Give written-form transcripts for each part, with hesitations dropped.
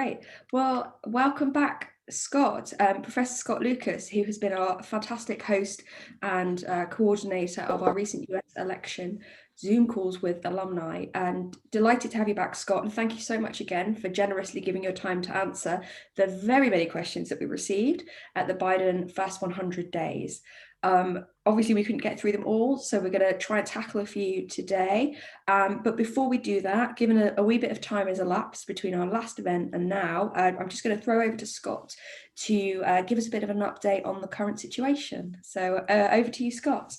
Great. Well, welcome back, Scott, Professor Scott Lucas, who has been our fantastic host and coordinator of our recent US election Zoom calls with alumni. And delighted to have you back, Scott. And thank you so much again for generously giving your time to answer the very many questions that we received at the Biden First 100 Days. Obviously, we couldn't get through them all, so we're going to try and tackle a few today. But before we do that, given a wee bit of time has elapsed between our last event and now, I'm just going to throw over to Scott to give us a bit of an update on the current situation. So over to you, Scott.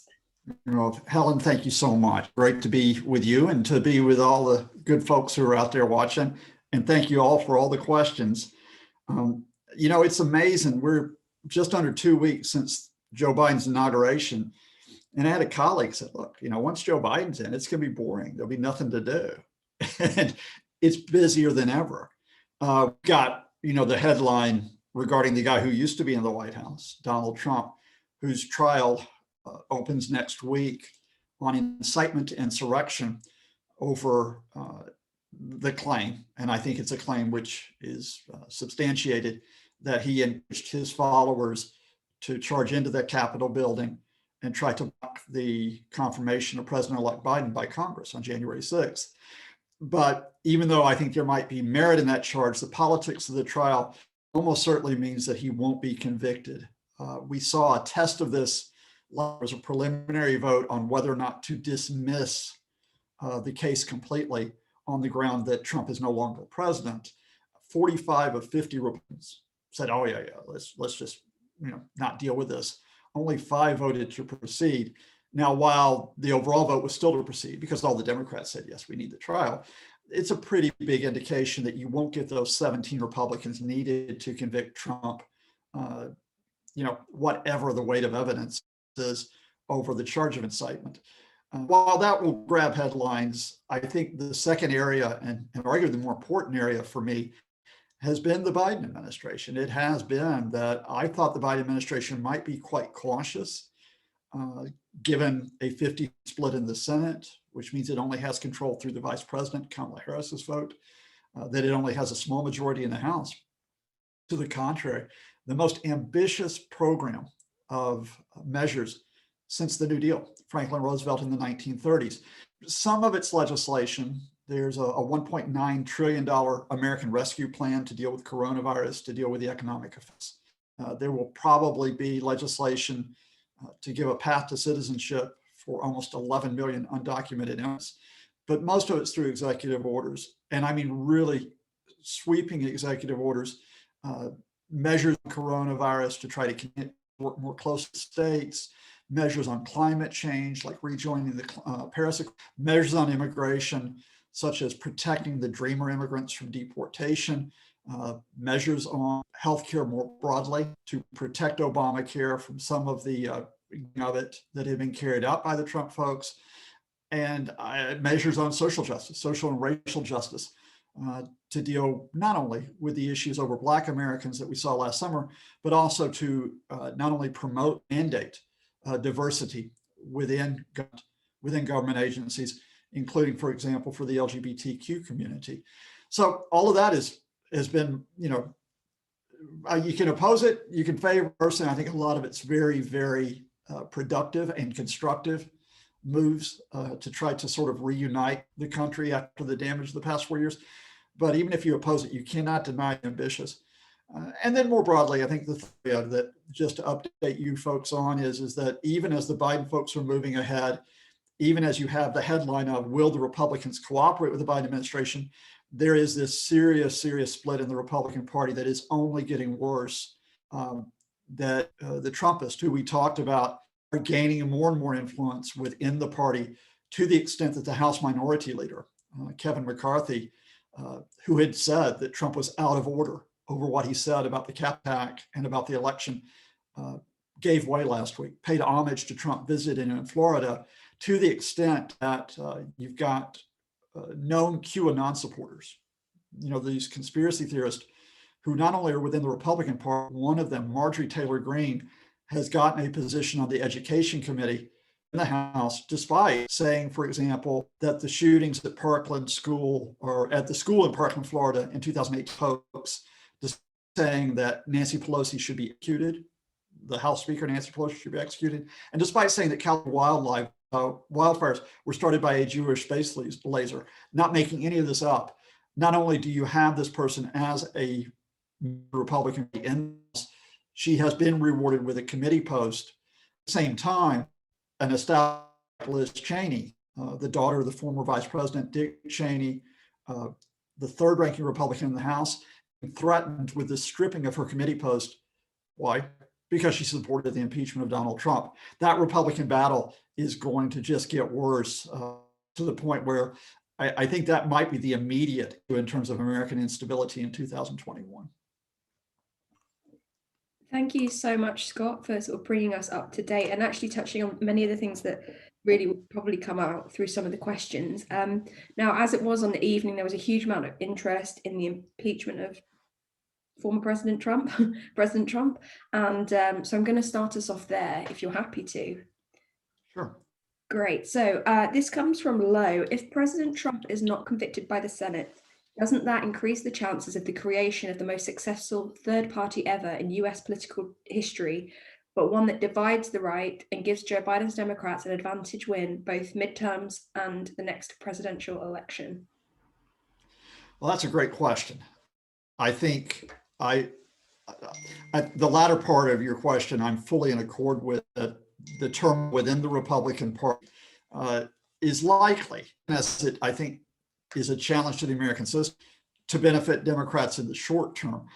Well, Helen, thank you so much. Great to be with you and to be with all the good folks who are out there watching. And thank you all for all the questions. It's amazing. We're just under 2 weeks since Joe Biden's inauguration. And I had a colleague said, look, once Joe Biden's in, it's going to be boring. There'll be nothing to do. And it's busier than ever. Got, the headline regarding the guy who used to be in the White House, Donald Trump, whose trial opens next week on incitement to insurrection over the claim, and I think it's a claim which is substantiated, that he encouraged his followers to charge into the Capitol building and try to block the confirmation of President-elect Biden by Congress on January 6th. But even though I think there might be merit in that charge, the politics of the trial almost certainly means that he won't be convicted. We saw a test of this. There was a preliminary vote on whether or not to dismiss the case completely on the ground that Trump is no longer president. 45 of 50 Republicans said, oh yeah, let's just not deal with this. Only 5 voted to proceed. Now, while the overall vote was still to proceed, because all the Democrats said, yes, we need the trial, it's a pretty big indication that you won't get those 17 Republicans needed to convict Trump, whatever the weight of evidence is over the charge of incitement. While that will grab headlines, I think the second area, and arguably the more important area for me, has been the Biden administration. It has been that I thought the Biden administration might be quite cautious, given a 50 split in the Senate, which means it only has control through the Vice President, Kamala Harris's vote, that it only has a small majority in the House. To the contrary, the most ambitious program of measures since the New Deal, Franklin Roosevelt in the 1930s. Some of its legislation, there's a $1.9 trillion American Rescue Plan to deal with coronavirus, to deal with the economic effects. There will probably be legislation to give a path to citizenship for almost 11 million undocumented immigrants. But most of it's through executive orders. And I mean, really sweeping executive orders, measures on coronavirus to try to work more close to states, measures on climate change, like rejoining the Paris Accord, measures on immigration, such as protecting the dreamer immigrants from deportation, measures on healthcare more broadly to protect Obamacare from some of the of it that have been carried out by the Trump folks, and measures on social justice, social and racial justice, to deal not only with the issues over Black Americans that we saw last summer, but also to not only promote, mandate diversity within government agencies, including, for example, for the LGBTQ community. So all of that has been, you can oppose it, you can favor it. And I think a lot of it's very, very productive and constructive moves to try to sort of reunite the country after the damage of the past 4 years. But even if you oppose it, you cannot deny ambitious. And then more broadly, I think the thing that just to update you folks on is that even as the Biden folks are moving ahead, even as you have the headline of will the Republicans cooperate with the Biden administration, there is this serious split in the Republican Party that is only getting worse. That the Trumpists, who we talked about, are gaining more and more influence within the party, to the extent that the House Minority Leader, Kevin McCarthy, who had said that Trump was out of order over what he said about the Cap Act and about the election, gave way last week, paid homage to Trump visiting in Florida, to the extent that you've got known QAnon supporters, these conspiracy theorists who not only are within the Republican Party, one of them, Marjorie Taylor Greene, has gotten a position on the Education Committee in the House, despite saying, for example, that the shootings at Parkland School or at the school in Parkland, Florida in 2008 hoax, saying that Nancy Pelosi should be executed, the House Speaker Nancy Pelosi should be executed, and despite saying that California wildfires were started by a Jewish space laser, not making any of this up. Not only do you have this person as a Republican, she has been rewarded with a committee post. At the same time, an established Liz Cheney, the daughter of the former Vice President Dick Cheney, the third ranking Republican in the House, threatened with the stripping of her committee post. Why? Because she supported the impeachment of Donald Trump. That Republican battle is going to just get worse to the point where I think that might be the immediate in terms of American instability in 2021. Thank you so much, Scott, for sort of bringing us up to date and actually touching on many of the things that really would probably come out through some of the questions. Now, as it was on the evening, there was a huge amount of interest in the impeachment of former President Trump, and so I'm going to start us off there, if you're happy to. Sure. Great. So this comes from Lowe. If President Trump is not convicted by the Senate, doesn't that increase the chances of the creation of the most successful third party ever in US political history, but one that divides the right and gives Joe Biden's Democrats an advantage win both midterms and the next presidential election? Well, that's a great question. I think the latter part of your question, I'm fully in accord with. The term within the Republican Party is likely, as it, I think, is a challenge to the American system, to benefit Democrats in the short term.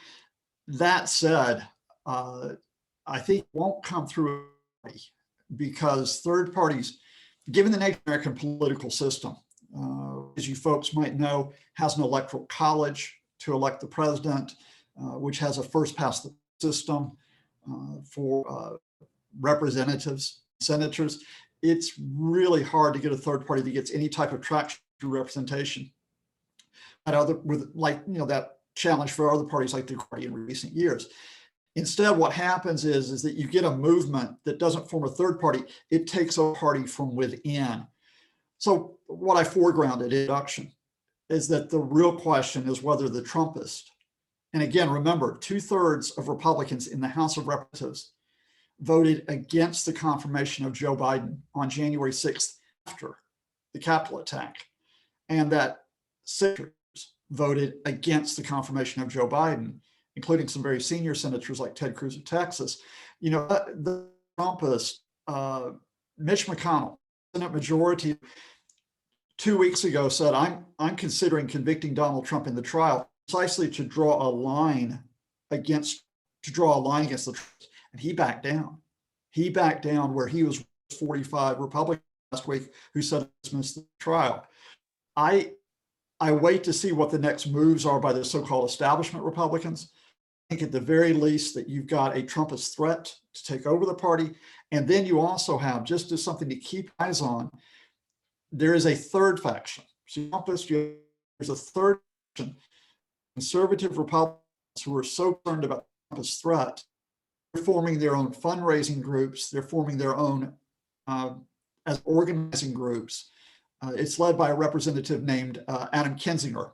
That said, I think it won't come through because third parties, given the nature of the American political system, as you folks might know, has an electoral college to elect the president, which has a first past the system for representatives, senators. It's really hard to get a third party that gets any type of traction through representation. That challenge for other parties like the party in recent years. Instead, what happens is that you get a movement that doesn't form a third party. It takes a party from within. So what I foregrounded in introduction is that the real question is whether the Trumpists, and again, remember, 2/3 of Republicans in the House of Representatives voted against the confirmation of Joe Biden on January 6th after the Capitol attack, and that senators voted against the confirmation of Joe Biden, including some very senior senators like Ted Cruz of Texas. You know, the Trumpists, Mitch McConnell, Senate Majority, 2 weeks ago said, I'm considering convicting Donald Trump in the trial precisely to draw a line against the Trump. And he backed down. He backed down where he was 45 Republicans last week who said dismiss the trial. I wait to see what the next moves are by the so-called establishment Republicans. I think at the very least that you've got a Trumpist threat to take over the party. And then you also have, just as something to keep eyes on, there is a third faction. So there's a third faction, conservative Republicans who are so concerned about the Trumpist threat. They're forming their own fundraising groups. They're forming their own as organizing groups. It's led by a representative named Adam Kinzinger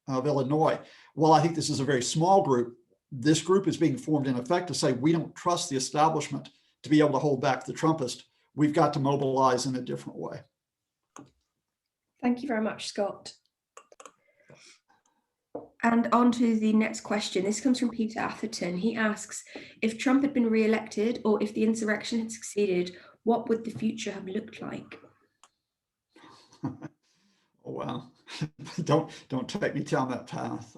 of Illinois. Well, I think this is a very small group. This group is being formed in effect to say, we don't trust the establishment to be able to hold back the Trumpist. We've got to mobilize in a different way. Thank you very much, Scott. And on to the next question. This comes from Peter Atherton. He asks, if Trump had been re-elected or if the insurrection had succeeded, what would the future have looked like? Oh, wow. Don't take me down that path.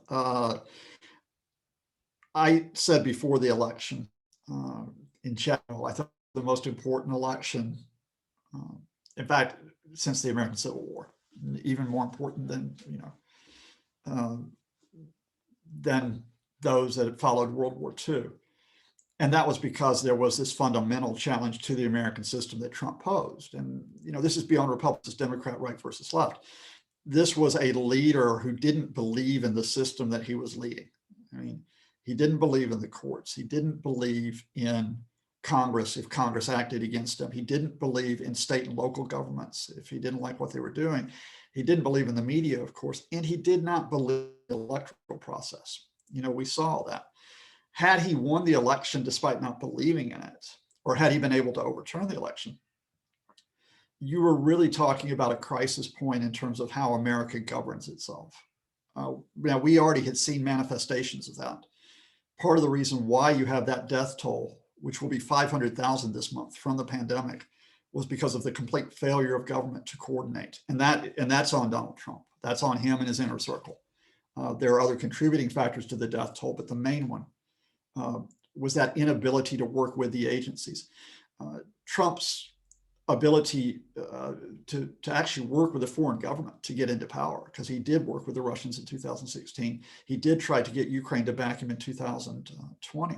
I said before the election in general, I thought the most important election, in fact, since the American Civil War, even more important than, than those that had followed World War II. And that was because there was this fundamental challenge to the American system that Trump posed. And, this is beyond Republicans, Democrat, right versus left. This was a leader who didn't believe in the system that he was leading. I mean, he didn't believe in the courts. He didn't believe in Congress if Congress acted against him. He didn't believe in state and local governments if he didn't like what they were doing. He didn't believe in the media, of course, and he did not believe in the electoral process. We saw that. Had he won the election despite not believing in it, or had he been able to overturn the election, you were really talking about a crisis point in terms of how America governs itself. Now, we already had seen manifestations of that. Part of the reason why you have that death toll, which will be 500,000 this month from the pandemic, was because of the complete failure of government to coordinate. And that's on Donald Trump. That's on him and his inner circle. There are other contributing factors to the death toll, but the main one was that inability to work with the agencies. Trump's ability to actually work with a foreign government to get into power, because he did work with the Russians in 2016. He did try to get Ukraine to back him in 2020.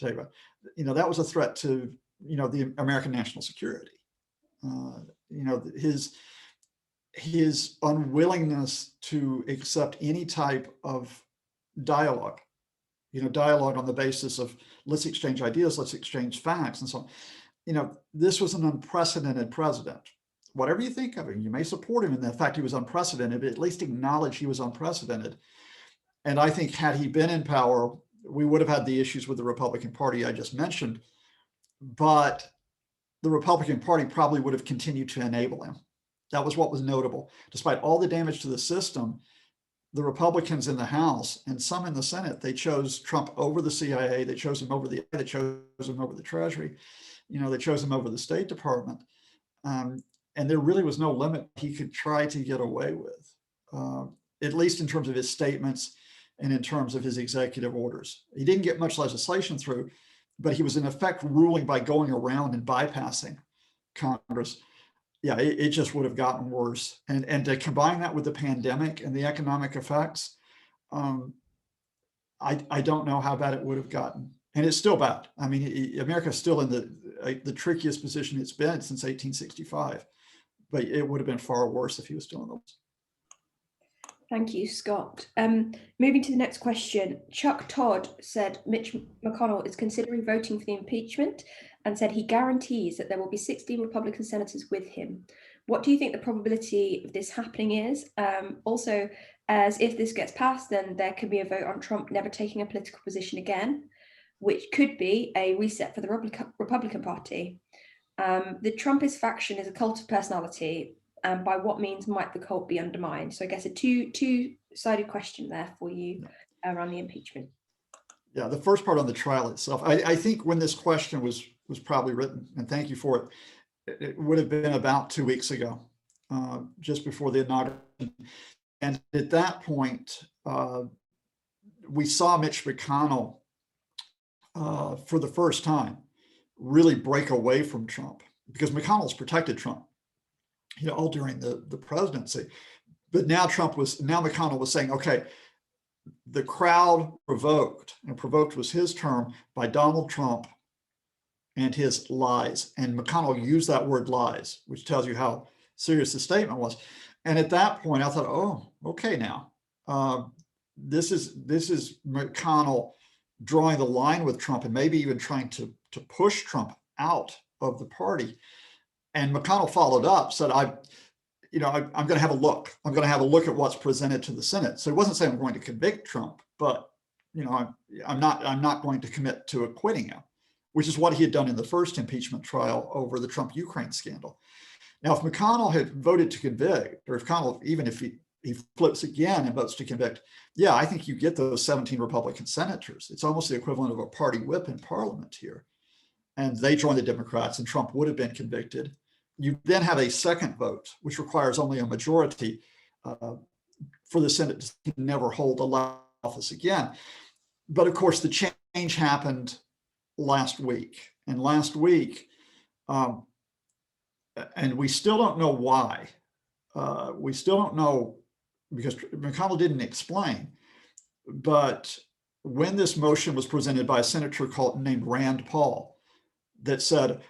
That was a threat to the American national security. His unwillingness to accept any type of dialogue, dialogue on the basis of let's exchange ideas, let's exchange facts, and so on. This was an unprecedented president. Whatever you think of him, you may support him in the fact he was unprecedented, but at least acknowledge he was unprecedented. And I think had he been in power, we would have had the issues with the Republican Party I just mentioned, but the Republican Party probably would have continued to enable him. That was what was notable. Despite all the damage to the system, the Republicans in the House and some in the Senate, they chose Trump over the CIA, they chose him over the Treasury, they chose him over the State Department. And there really was no limit he could try to get away with, at least in terms of his statements and in terms of his executive orders. He didn't get much legislation through, but he was in effect ruling by going around and bypassing Congress. Yeah, it just would have gotten worse. And to combine that with the pandemic and the economic effects, I don't know how bad it would have gotten. And it's still bad. I mean, America's still in the trickiest position it's been since 1865, but it would have been far worse if he was still in those. Thank you, Scott. Moving to the next question, Chuck Todd said Mitch McConnell is considering voting for the impeachment and said he guarantees that there will be 16 Republican senators with him. What do you think the probability of this happening is? Also, as if this gets passed, then there could be a vote on Trump never taking a political position again, which could be a reset for the Republican Party. The Trumpist faction is a cult of personality. And by what means might the cult be undermined? So I guess a two-sided question there for you around the impeachment. Yeah, the first part on the trial itself, I think when this question was probably written, and thank you for it, it would have been about 2 weeks ago, just before the inauguration. And at that point, we saw Mitch McConnell for the first time really break away from Trump, because McConnell's protected Trump, all during the presidency. But now McConnell was saying, okay, the crowd provoked, and provoked was his term, by Donald Trump and his lies. And McConnell used that word lies, which tells you how serious the statement was. And at that point, I thought, oh, okay, now this is McConnell drawing the line with Trump and maybe even trying to push Trump out of the party. And McConnell followed up, said, I'm going to have a look. I'm going to have a look at what's presented to the Senate. So he wasn't saying I'm going to convict Trump, but I'm not going to commit to acquitting him, which is what he had done in the first impeachment trial over the Trump-Ukraine scandal. Now, if McConnell had voted to convict, or if McConnell, even if he flips again and votes to convict, yeah, I think you get those 17 Republican senators. It's almost the equivalent of a party whip in Parliament here. And they join the Democrats, and Trump would have been convicted. You then have a second vote, which requires only a majority for the Senate to never hold office again. But of course, the change happened last week. And last week, and we still don't know why. We still don't know, because McConnell didn't explain. But when this motion was presented by a senator named Rand Paul, that said,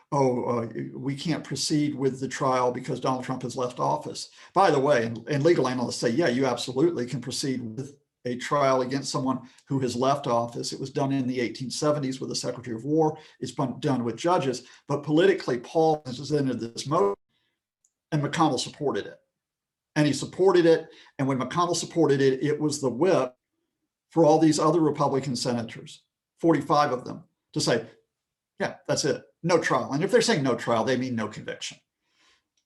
we can't proceed with the trial because Donald Trump has left office. By the way, and legal analysts say, yeah, you absolutely can proceed with a trial against someone who has left office. It was done in the 1870s with the Secretary of War. It's been done with judges. But politically, Paul presented this motion, and McConnell supported it. And he supported it. And when McConnell supported it, it was the whip for all these other Republican senators, 45 of them, to say, yeah, that's it, no trial. And if they're saying no trial, they mean no conviction.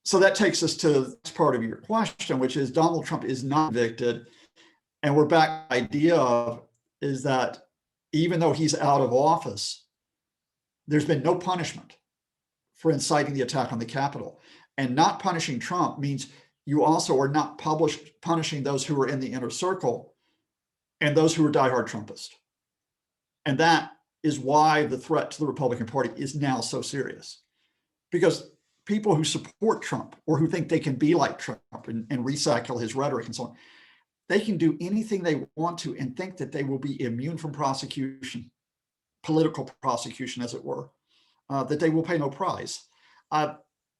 So that takes us to this part of your question, which is Donald Trump is not convicted. And we're back to the idea of is that even though he's out of office, there's been no punishment for inciting the attack on the Capitol. And not punishing Trump means you also are not punishing those who are in the inner circle and those who are diehard Trumpists. And that is why the threat to the Republican Party is now so serious. Because people who support Trump or who think they can be like Trump and recycle his rhetoric and so on, they can do anything they want to and think that they will be immune from prosecution, political prosecution, as it were, that they will pay no price.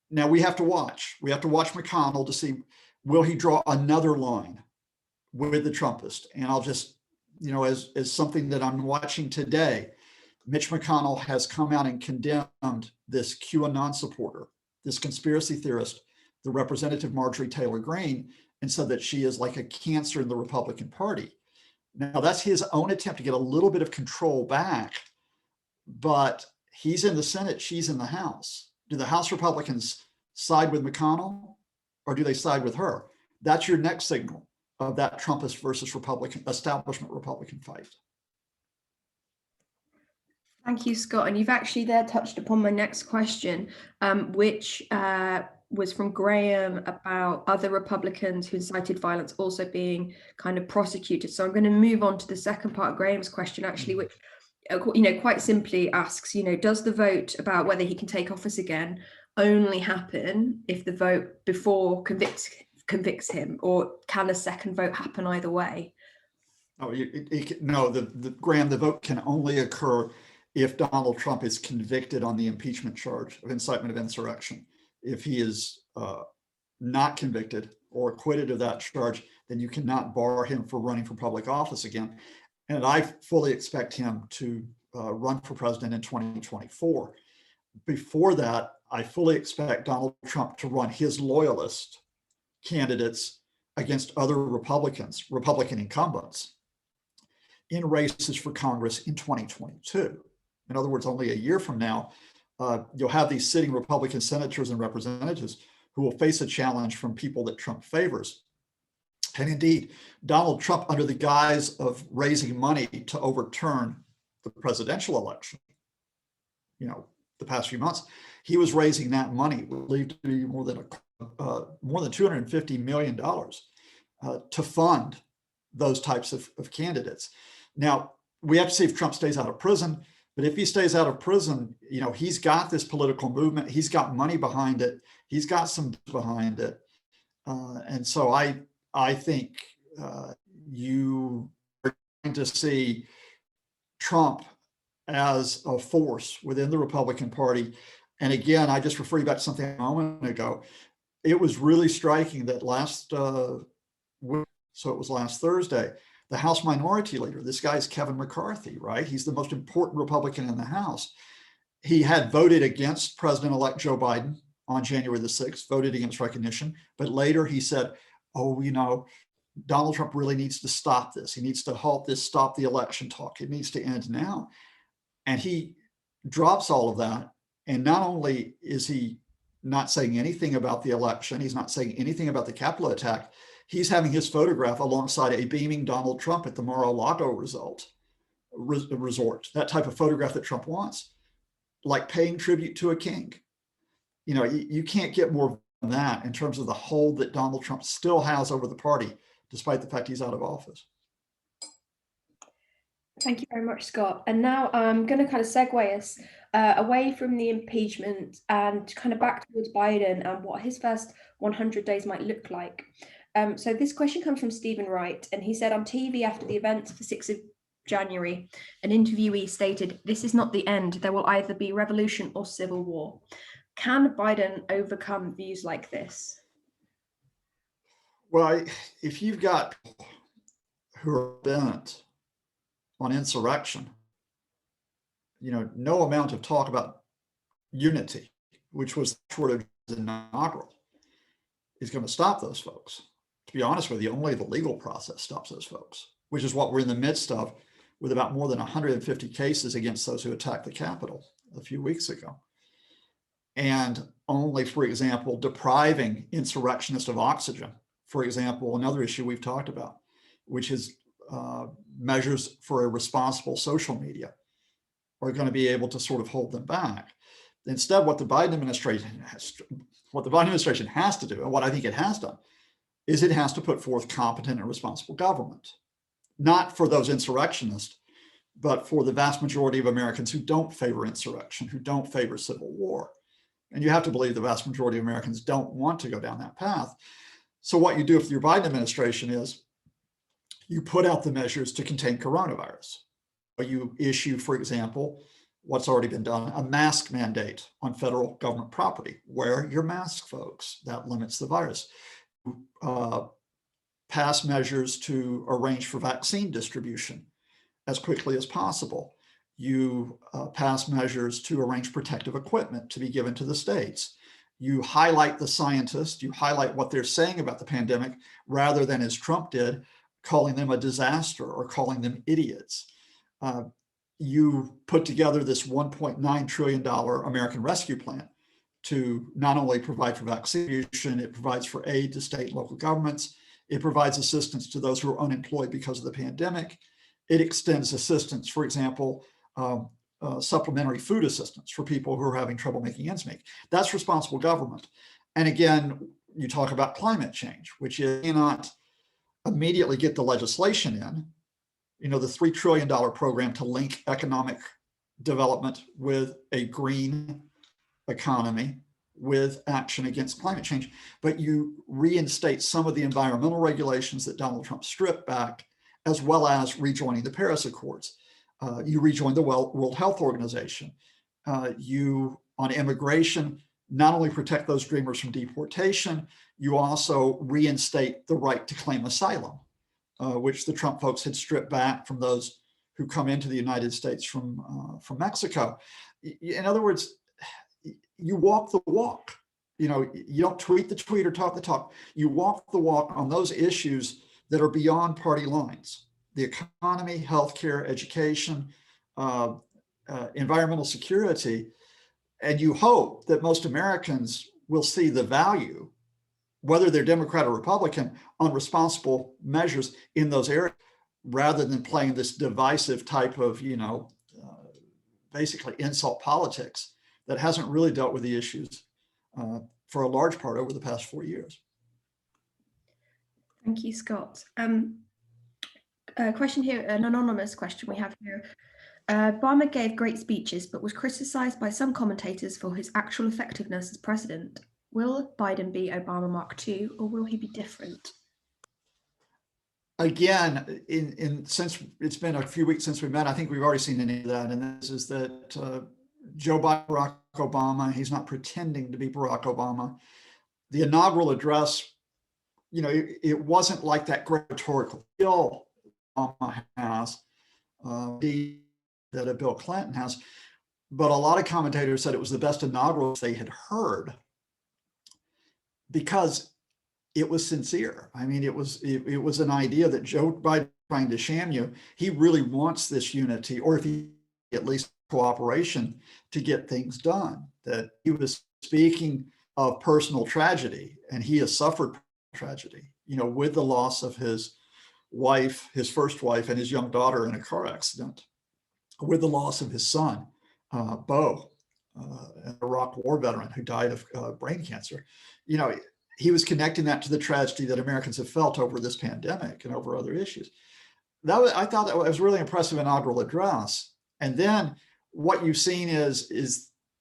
Now we have to watch. We have to watch McConnell to see, will he draw another line with the Trumpists? And I'll just, as something that I'm watching today, Mitch McConnell has come out and condemned this QAnon supporter, this conspiracy theorist, the Representative Marjorie Taylor Greene, and said that she is like a cancer in the Republican Party. Now that's his own attempt to get a little bit of control back, but he's in the Senate, she's in the House. Do the House Republicans side with McConnell or do they side with her? That's your next signal of that Trumpist versus Republican, establishment Republican fight. Thank you, Scott. And you've actually there touched upon my next question, which was from Graham about other Republicans who incited violence also being kind of prosecuted. So I'm going to move on to the second part of Graham's question, actually, which, quite simply asks, does the vote about whether he can take office again only happen if the vote before convicts him, or can a second vote happen either way? Oh, no, Graham, the vote can only occur if Donald Trump is convicted on the impeachment charge of incitement of insurrection. If he is not convicted or acquitted of that charge, then you cannot bar him for running for public office again. And I fully expect him to run for president in 2024. Before that, I fully expect Donald Trump to run his loyalist candidates against other Republican incumbents in races for Congress in 2022. In other words, only a year from now, you'll have these sitting Republican senators and representatives who will face a challenge from people that Trump favors. And indeed, Donald Trump, under the guise of raising money to overturn the presidential election, the past few months, he was raising that money, believed to be more than $250 million to fund those types of candidates. Now, we have to see if Trump stays out of prison. But if he stays out of prison, he's got this political movement. He's got money behind it. He's got some behind it. And so I think you are going to see Trump as a force within the Republican Party. And again, I just refer you back to something a moment ago. It was really striking that last week, so it was last Thursday, the House Minority Leader, this guy is Kevin McCarthy, right? He's the most important Republican in the House. He had voted against President-elect Joe Biden on January the 6th, voted against recognition. But later he said, Donald Trump really needs to stop this. He needs to halt this, stop the election talk. It needs to end now. And he drops all of that. And not only is he not saying anything about the election, he's not saying anything about the Capitol attack, he's having his photograph alongside a beaming Donald Trump at the Mar-a-Lago resort, that type of photograph that Trump wants, like paying tribute to a king. You can't get more than that in terms of the hold that Donald Trump still has over the party, despite the fact he's out of office. Thank you very much, Scott. And now I'm going to kind of segue us away from the impeachment and kind of back towards Biden and what his first 100 days might look like. So this question comes from Stephen Wright, and he said on TV after the events of the 6th of January, an interviewee stated, "This is not the end. There will either be revolution or civil war." Can Biden overcome views like this? Well, if you've got who are bent on insurrection, no amount of talk about unity, which was sort of inaugural, is going to stop those folks. To be honest with you, only the legal process stops those folks, which is what we're in the midst of with about more than 150 cases against those who attacked the Capitol a few weeks ago. And only, for example, depriving insurrectionists of oxygen, for example, another issue we've talked about, which is measures for a responsible social media, are going to be able to sort of hold them back. Instead, what the Biden administration has to do, and what I think it has done, is it has to put forth competent and responsible government, not for those insurrectionists, but for the vast majority of Americans who don't favor insurrection, who don't favor civil war. And you have to believe the vast majority of Americans don't want to go down that path. So what you do with your Biden administration is you put out the measures to contain coronavirus. You issue, for example, what's already been done, a mask mandate on federal government property. Wear your mask, folks. That limits the virus. Pass measures to arrange for vaccine distribution as quickly as possible. You pass measures to arrange protective equipment to be given to the states. You highlight the scientists, you highlight what they're saying about the pandemic, rather than, as Trump did, calling them a disaster or calling them idiots. You put together this $1.9 trillion American Rescue Plan to not only provide for vaccination, it provides for aid to state and local governments. It provides assistance to those who are unemployed because of the pandemic. It extends assistance, for example, supplementary food assistance for people who are having trouble making ends meet. That's responsible government. And again, you talk about climate change, which is not immediately get the legislation in, the $3 trillion program to link economic development with a green economy, with action against climate change, but you reinstate some of the environmental regulations that Donald Trump stripped back, as well as rejoining the Paris Accords. You rejoin the World Health Organization. You, on immigration, not only protect those dreamers from deportation, you also reinstate the right to claim asylum, which the Trump folks had stripped back from those who come into the United States from Mexico. In other words, you walk the walk. You don't tweet the tweet or talk the talk. You walk the walk on those issues that are beyond party lines: the economy, healthcare, education, environmental security. And you hope that most Americans will see the value, whether they're Democrat or Republican, on responsible measures in those areas, rather than playing this divisive type of, basically insult politics that hasn't really dealt with the issues for a large part over the past 4 years. Thank you, Scott. A question here, an anonymous question we have here. Obama gave great speeches, but was criticized by some commentators for his actual effectiveness as president. Will Biden be Obama Mark II, or will he be different? Again, since it's been a few weeks since we met, I think we've already seen any of that. And this is that Joe Biden, Barack Obama, he's not pretending to be Barack Obama. The inaugural address, it wasn't like that great rhetorical skill Obama has, that Bill Clinton has. But a lot of commentators said it was the best inaugural they had heard, because it was sincere. I mean, it was an idea that Joe Biden trying to sham you. He really wants this unity, or if he at least cooperation, to get things done. That he was speaking of personal tragedy, and he has suffered tragedy, with the loss of his wife, his first wife, and his young daughter in a car accident, with the loss of his son, Bo, an Iraq War veteran who died of brain cancer. He was connecting that to the tragedy that Americans have felt over this pandemic and over other issues. I thought that was a really impressive inaugural address. And then what you've seen is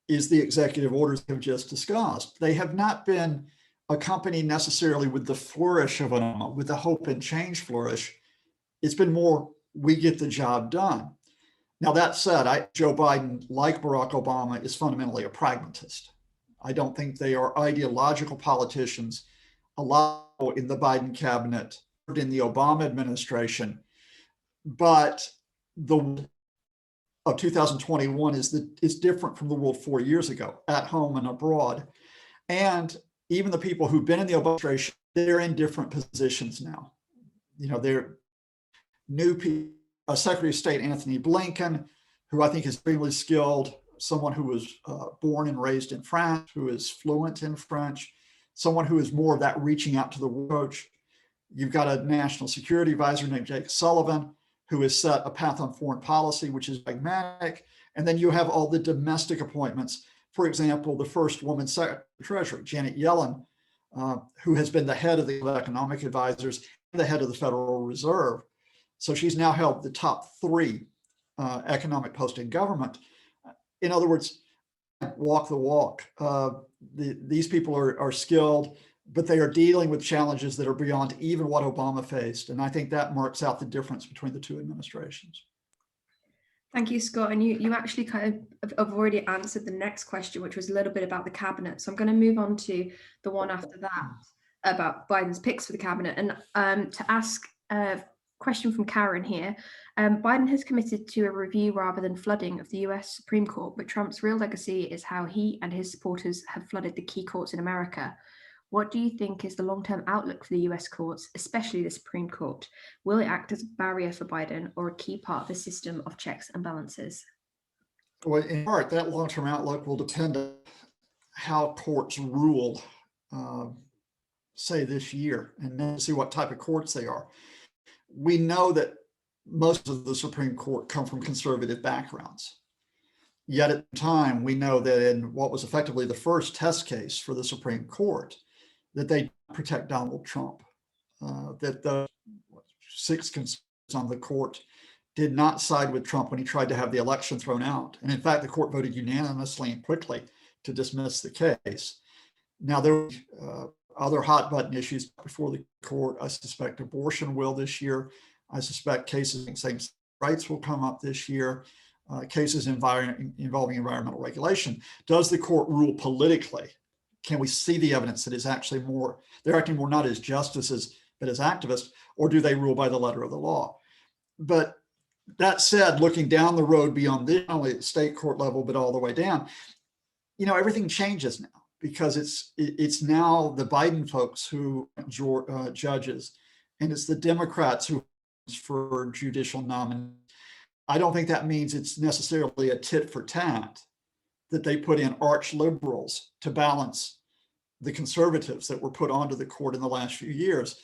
the executive orders we've just discussed. They have not been accompanied necessarily with the flourish of with the hope and change flourish. It's been more, we get the job done. Now, that said, Joe Biden, like Barack Obama, is fundamentally a pragmatist. I don't think they are ideological politicians. A lot in the Biden cabinet, in the Obama administration, but the world of 2021 is different from the world 4 years ago, at home and abroad. And even the people who've been in the Obama administration, they're in different positions now. They're new people. Secretary of State Anthony Blinken, who I think is extremely skilled, someone who was born and raised in France, who is fluent in French, someone who is more of that reaching out to the world. You've got a national security advisor named Jake Sullivan, who has set a path on foreign policy, which is pragmatic. And then you have all the domestic appointments. For example, the first woman Secretary of Treasury, Janet Yellen, who has been the head of the economic advisors and the head of the Federal Reserve. So she's now held the top 3 economic posts in government. In other words, walk the walk. These people are skilled, but they are dealing with challenges that are beyond even what Obama faced. And I think that marks out the difference between the 2 administrations. Thank you, Scott. And you actually kind of have already answered the next question, which was a little bit about the cabinet. So I'm going to move on to the one after that about Biden's picks for the cabinet. And to ask a question from Karen here, Biden has committed to a review rather than flooding of the US Supreme Court, but Trump's real legacy is how he and his supporters have flooded the key courts in America. What do you think is the long-term outlook for the US courts, especially the Supreme Court? Will it act as a barrier for Biden or a key part of the system of checks and balances? Well, in part, that long-term outlook will depend on how courts rule, say this year, and then see what type of courts they are. We know that most of the Supreme Court come from conservative backgrounds. Yet at the time, we know that in what was effectively the first test case for the Supreme Court, that they protect Donald Trump, that the 6 conservatives on the court did not side with Trump when he tried to have the election thrown out. And in fact, the court voted unanimously and quickly to dismiss the case. Now, there were other hot button issues before the court. I suspect abortion will this year. I suspect cases in same rights will come up this year. Cases involving environmental regulation. Does the court rule politically? Can we see the evidence that is actually more, they're acting more not as justices, but as activists, or do they rule by the letter of the law? But that said, looking down the road beyond this, not only at state court level, but all the way down, everything changes now, because it's now the Biden folks who judges, and it's the Democrats who for judicial nominees. I don't think that means it's necessarily a tit for tat, that they put in arch liberals to balance the conservatives that were put onto the court in the last few years.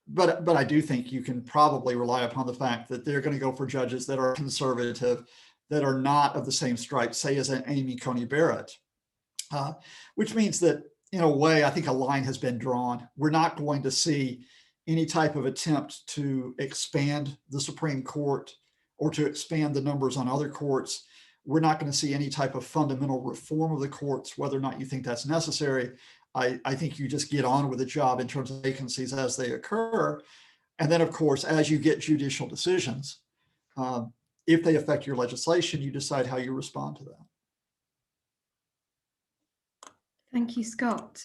But I do think you can probably rely upon the fact that they're going to go for judges that are conservative, that are not of the same stripe, say as an Amy Coney Barrett, which means that in a way, I think a line has been drawn. We're not going to see any type of attempt to expand the Supreme Court or to expand the numbers on other courts. We're not going to see any type of fundamental reform of the courts, whether or not you think that's necessary. I think you just get on with the job in terms of vacancies as they occur. And then, of course, as you get judicial decisions, if they affect your legislation, you decide how you respond to that. Thank you, Scott.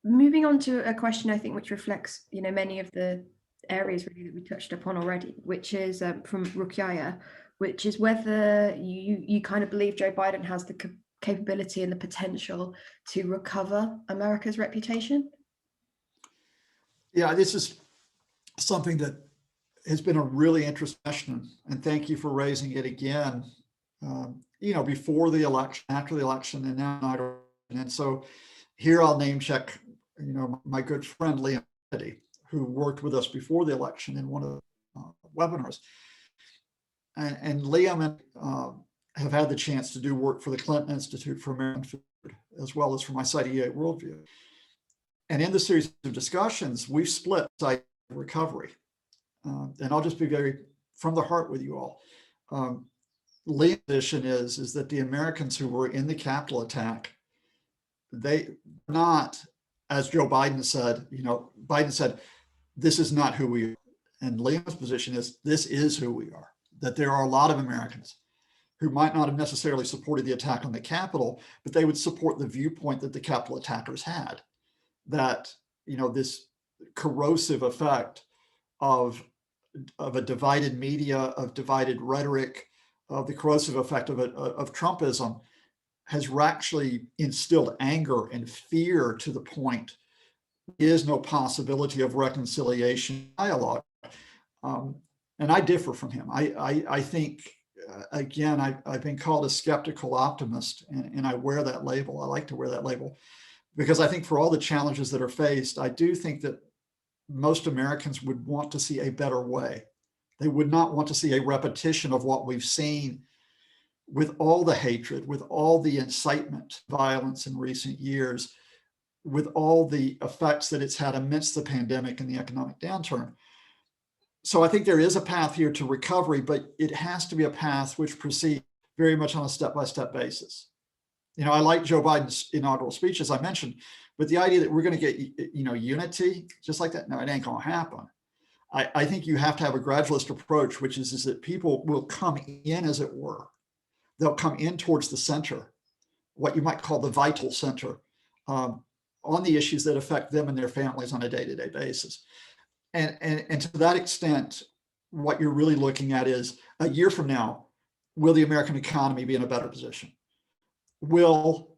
Moving on to a question, I think, which reflects, many of the areas really that we touched upon already, which is from Rukiaya, which is whether you kind of believe Joe Biden has the capability and the potential to recover America's reputation. Yeah, this is something that has been a really interesting question, and thank you for raising it again. Before the election, after the election, and now. And so here I'll name check, my good friend Liam Kennedy, who worked with us before the election in one of the webinars. And Liam have had the chance to do work for the Clinton Institute for American Food, as well as for my site EA Worldview. And in the series of discussions, we've split site recovery. And I'll just be very from the heart with you all. Liam's position is that the Americans who were in the Capitol attack, they not, as Joe Biden said, Biden said, this is not who we are. And Liam's position is, this is who we are, that there are a lot of Americans who might not have necessarily supported the attack on the Capitol, but they would support the viewpoint that the Capitol attackers had, that, this corrosive effect of of a divided media, of divided rhetoric, of the corrosive effect of Trumpism has actually instilled anger and fear to the point there is no possibility of reconciliation dialogue. And I differ from him. I think, again, I've been called a skeptical optimist, and I wear that label. I like to wear that label because I think for all the challenges that are faced, I do think that most Americans would want to see a better way. They would not want to see a repetition of what we've seen with all the hatred, with all the incitement, violence in recent years, with all the effects that it's had amidst the pandemic and the economic downturn. So I think there is a path here to recovery, but it has to be a path which proceeds very much on a step-by-step basis. You know, I like Joe Biden's inaugural speech, as I mentioned, but the idea that we're going to get, unity just like that, no, it ain't going to happen. I think you have to have a gradualist approach, which is that people will come in, as it were. They'll come in towards the center, what you might call the vital center, on the issues that affect them and their families on a day-to-day basis. And to that extent, what you're really looking at is a year from now, will the American economy be in a better position? Will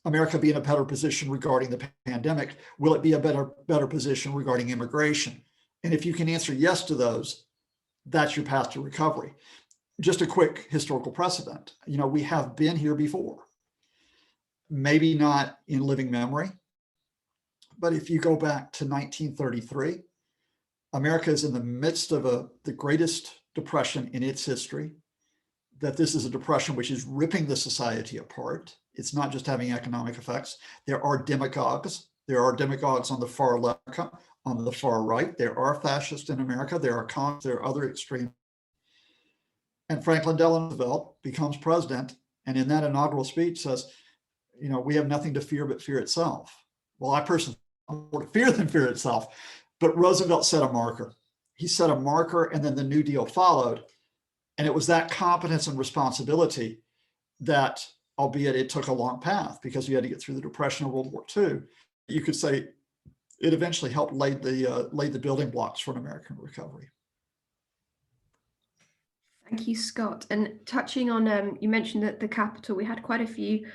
America be in a better position regarding the pandemic? Will it be a better position regarding immigration? And if you can answer yes to those, that's your path to recovery. Just a quick historical precedent. You know, we have been here before. Maybe not in living memory, but if you go back to 1933, America is in the midst of the greatest depression in its history, that this is a depression which is ripping the society apart. It's not just having economic effects. There are demagogues. There are demagogues on the far left, on the far right. There are fascists in America. There are other extreme. And Franklin Delano Roosevelt becomes president, and in that inaugural speech says, you know, we have nothing to fear but fear itself. Well, I personally more to fear than fear itself, but Roosevelt set a marker. He set a marker, and then the New Deal followed. And it was that competence and responsibility that, albeit it took a long path because you had to get through the Depression of World War II, you could say it eventually helped lay the building blocks for an American recovery. Thank you, Scott. And touching on, you mentioned that the Capitol, we had quite a few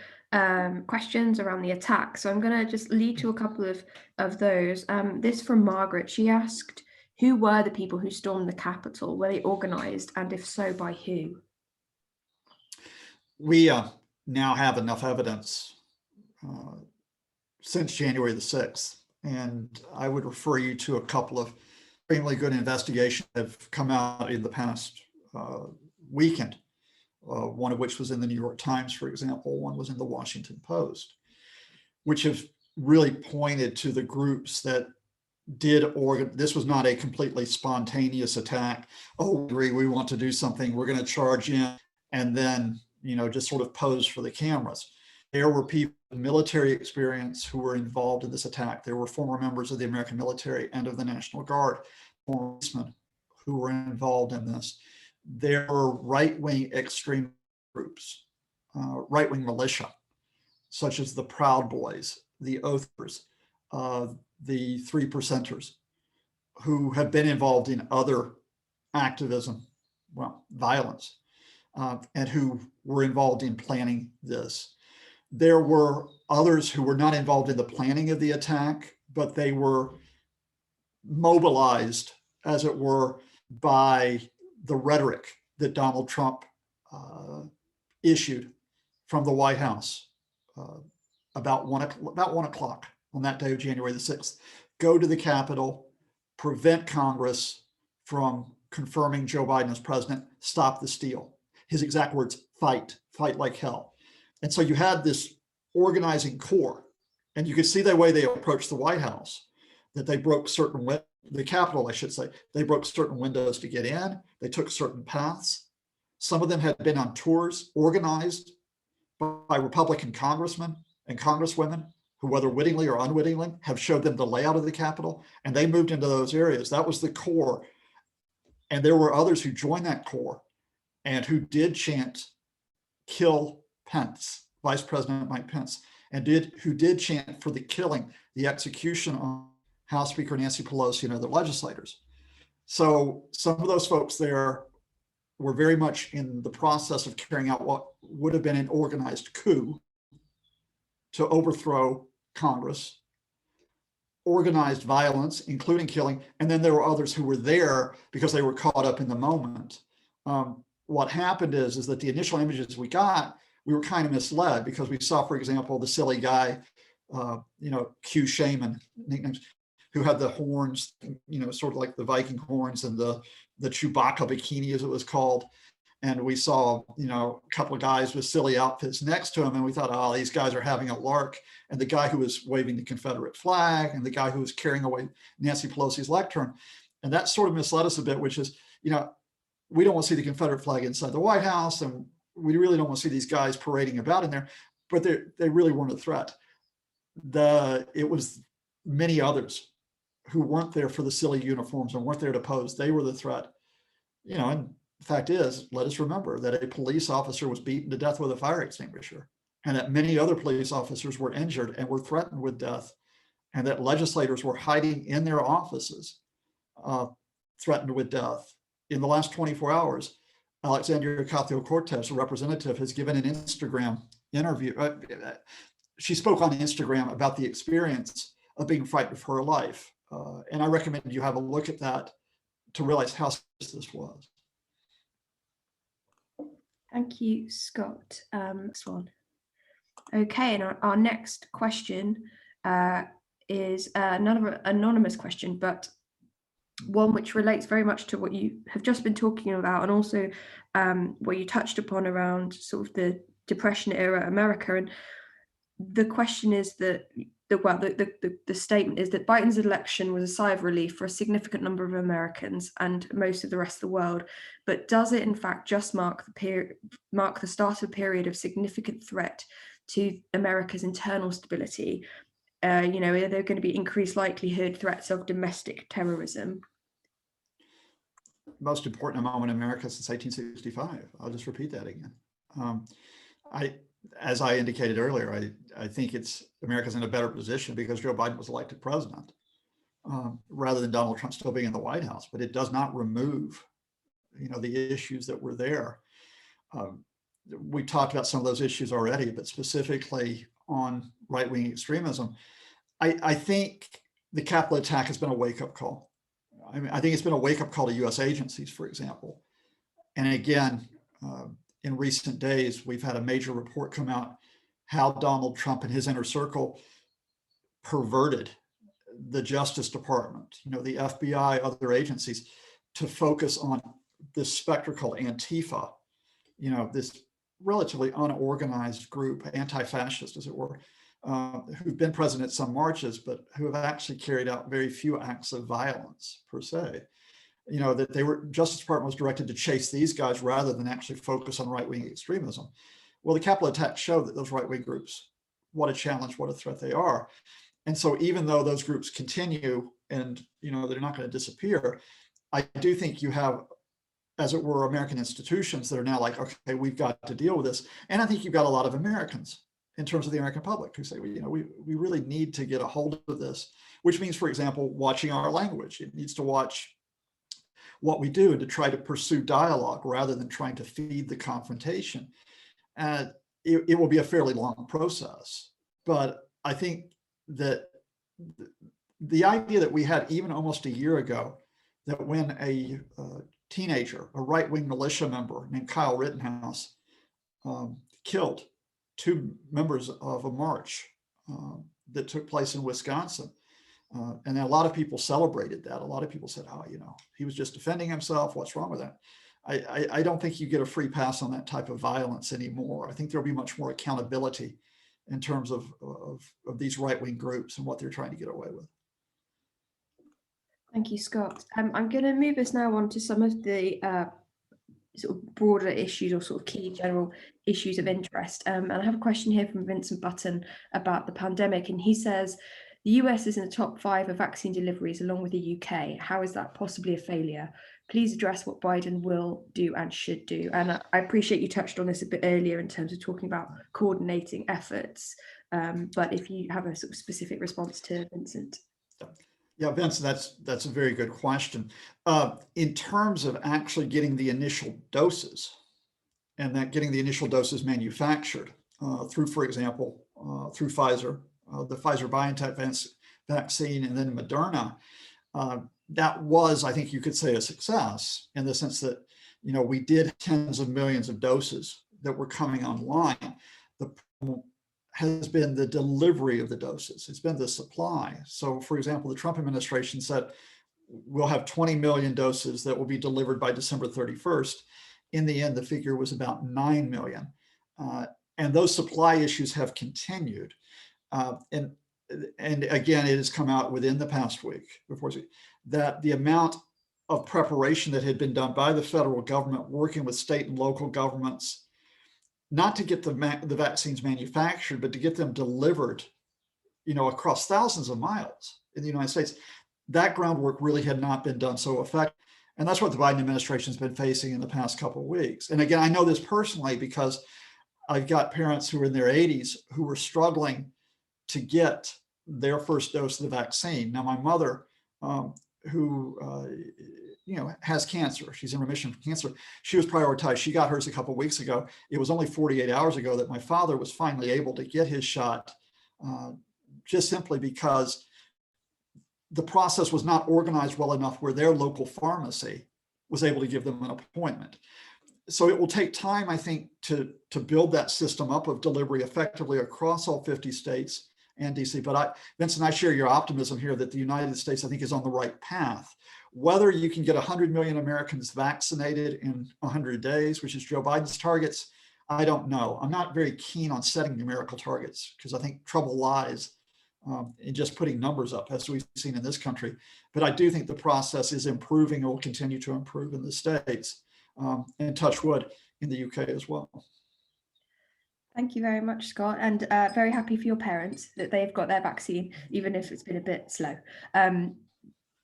questions around the attack. So I'm going to just lead to a couple of those. This from Margaret. She asked, who were the people who stormed the Capitol? Were they organized? And if so, by who? We now have enough evidence since January the 6th. And I would refer you to a couple of extremely good investigations that have come out in the past weekend, one of which was in the New York Times, for example, one was in the Washington Post, which have really pointed to the groups that did this was not a completely spontaneous attack. Oh, we want to do something, we're going to charge in, and then, you know, just sort of pose for the cameras. There were people with military experience who were involved in this attack. There were former members of the American military and of the National Guard, former policemen who were involved in this. There were right-wing extreme groups, right-wing militia, such as the Proud Boys, the Oathers, the Three Percenters, who have been involved in other activism, well, violence, and who were involved in planning this. There were others who were not involved in the planning of the attack, but they were mobilized, as it were, by the rhetoric that Donald Trump issued from the White House about 1 o'clock on that day of January the 6th. Go to the Capitol, prevent Congress from confirming Joe Biden as president, stop the steal. His exact words, fight like hell. And so you had this organizing core, and you could see the way they approached the White House, that they broke the Capitol, I should say, they broke certain windows to get in. They took certain paths. Some of them had been on tours organized by Republican congressmen and congresswomen who, whether wittingly or unwittingly, have showed them the layout of the Capitol, and they moved into those areas. That was the core. And there were others who joined that core and who did chant, kill Pence, Vice President Mike Pence, and who did chant for the killing, the execution of House Speaker Nancy Pelosi and other legislators. So some of those folks there were very much in the process of carrying out what would have been an organized coup to overthrow Congress, organized violence, including killing. And then there were others who were there because they were caught up in the moment. What happened is that the initial images we got, we were kind of misled because we saw, for example, the silly guy, Q Shaman nicknames, who had the horns, sort of like the Viking horns and the Chewbacca bikini, as it was called. And we saw, a couple of guys with silly outfits next to him, and we thought, oh, these guys are having a lark. And the guy who was waving the Confederate flag, and the guy who was carrying away Nancy Pelosi's lectern. And that sort of misled us a bit, which is, we don't want to see the Confederate flag inside the White House, and we really don't want to see these guys parading about in there, but they really weren't a threat. It was many others who weren't there for the silly uniforms and weren't there to pose. They were the threat. And the fact is, let us remember that a police officer was beaten to death with a fire extinguisher, and that many other police officers were injured and were threatened with death, and that legislators were hiding in their offices, threatened with death. In the last 24 hours, Alexandria Ocasio-Cortez, a representative, has given an Instagram interview. She spoke on Instagram about the experience of being frightened for her life. And I recommend you have a look at that to realize how serious this was. Thank you, Scott. Next one. Okay, and our next question is another anonymous question, but one which relates very much to what you have just been talking about, and also what you touched upon around sort of the Depression era America. And the question is that the statement is that Biden's election was a sigh of relief for a significant number of Americans and most of the rest of the world, but does it in fact just mark the start of a period of significant threat to America's internal stability? Are there going to be increased likelihood threats of domestic terrorism? Most important moment in America since 1865. I'll just repeat that again. As I indicated earlier, I think America's in a better position because Joe Biden was elected president, rather than Donald Trump still being in the White House. But it does not remove, the issues that were there. We talked about some of those issues already, but specifically on right-wing extremism, I think the Capitol attack has been a wake-up call. I think it's been a wake-up call to U.S. agencies, for example. And again, in recent days, we've had a major report come out how Donald Trump and his inner circle perverted the Justice Department, the FBI, other agencies, to focus on this specter called Antifa, this relatively unorganized group, anti-fascist, as it were, who've been present at some marches, but who have actually carried out very few acts of violence per se. That Justice Department was directed to chase these guys rather than actually focus on right-wing extremism. Well, the Capitol attack showed that those right-wing groups, what a challenge, what a threat they are. And so even though those groups continue and, they're not going to disappear, I do think you have, as it were, American institutions that are now like, okay, we've got to deal with this. And I think you've got a lot of Americans in terms of the American public who say, we really need to get a hold of this, which means, for example, watching our language. It needs to watch what we do and to try to pursue dialogue rather than trying to feed the confrontation. It will be a fairly long process, but I think that the idea that we had even almost a year ago, that when a teenager, a right-wing militia member named Kyle Rittenhouse, killed two members of a march that took place in Wisconsin. And a lot of people celebrated that. A lot of people said, oh, he was just defending himself. What's wrong with that? I don't think you get a free pass on that type of violence anymore. I think there'll be much more accountability in terms of these right-wing groups and what they're trying to get away with. Thank you, Scott. I'm going to move us now on to some of the sort of broader issues or sort of key general issues of interest. And I have a question here from Vincent Button about the pandemic. And he says, the US is in the top 5 of vaccine deliveries along with the UK. How is that possibly a failure? Please address what Biden will do and should do. And I appreciate you touched on this a bit earlier in terms of talking about coordinating efforts. But if you have a sort of specific response to Vincent. Yeah, Vincent, that's a very good question. In terms of actually getting the initial doses and that getting the initial doses manufactured through, for example, through Pfizer, the Pfizer-BioNTech vaccine, and then Moderna, that was, I think you could say, a success in the sense that, we did tens of millions of doses that were coming online. The problem has been the delivery of the doses. It's been the supply. So, for example, the Trump administration said we'll have 20 million doses that will be delivered by December 31st. In the end, the figure was about 9 million. And those supply issues have continued. And again, it has come out within the past week that the amount of preparation that had been done by the federal government working with state and local governments, not to get the vaccines manufactured, but to get them delivered, across thousands of miles in the United States, that groundwork really had not been done so effectively. And that's what the Biden administration has been facing in the past couple of weeks. And again, I know this personally because I've got parents who are in their 80s who were struggling to get their first dose of the vaccine. Now, my mother, who has cancer, she's in remission from cancer, she was prioritized. She got hers a couple of weeks ago. It was only 48 hours ago that my father was finally able to get his shot, just simply because the process was not organized well enough where their local pharmacy was able to give them an appointment. So it will take time, I think, to build that system up of delivery effectively across all 50 states and DC. But Vincent, I share your optimism here that the United States, I think, is on the right path. Whether you can get 100 million Americans vaccinated in 100 days, which is Joe Biden's targets, I don't know. I'm not very keen on setting numerical targets because I think trouble lies in just putting numbers up, as we've seen in this country. But I do think the process is improving and will continue to improve in the States, and touch wood in the UK as well. Thank you very much, Scott, and very happy for your parents that they've got their vaccine, even if it's been a bit slow.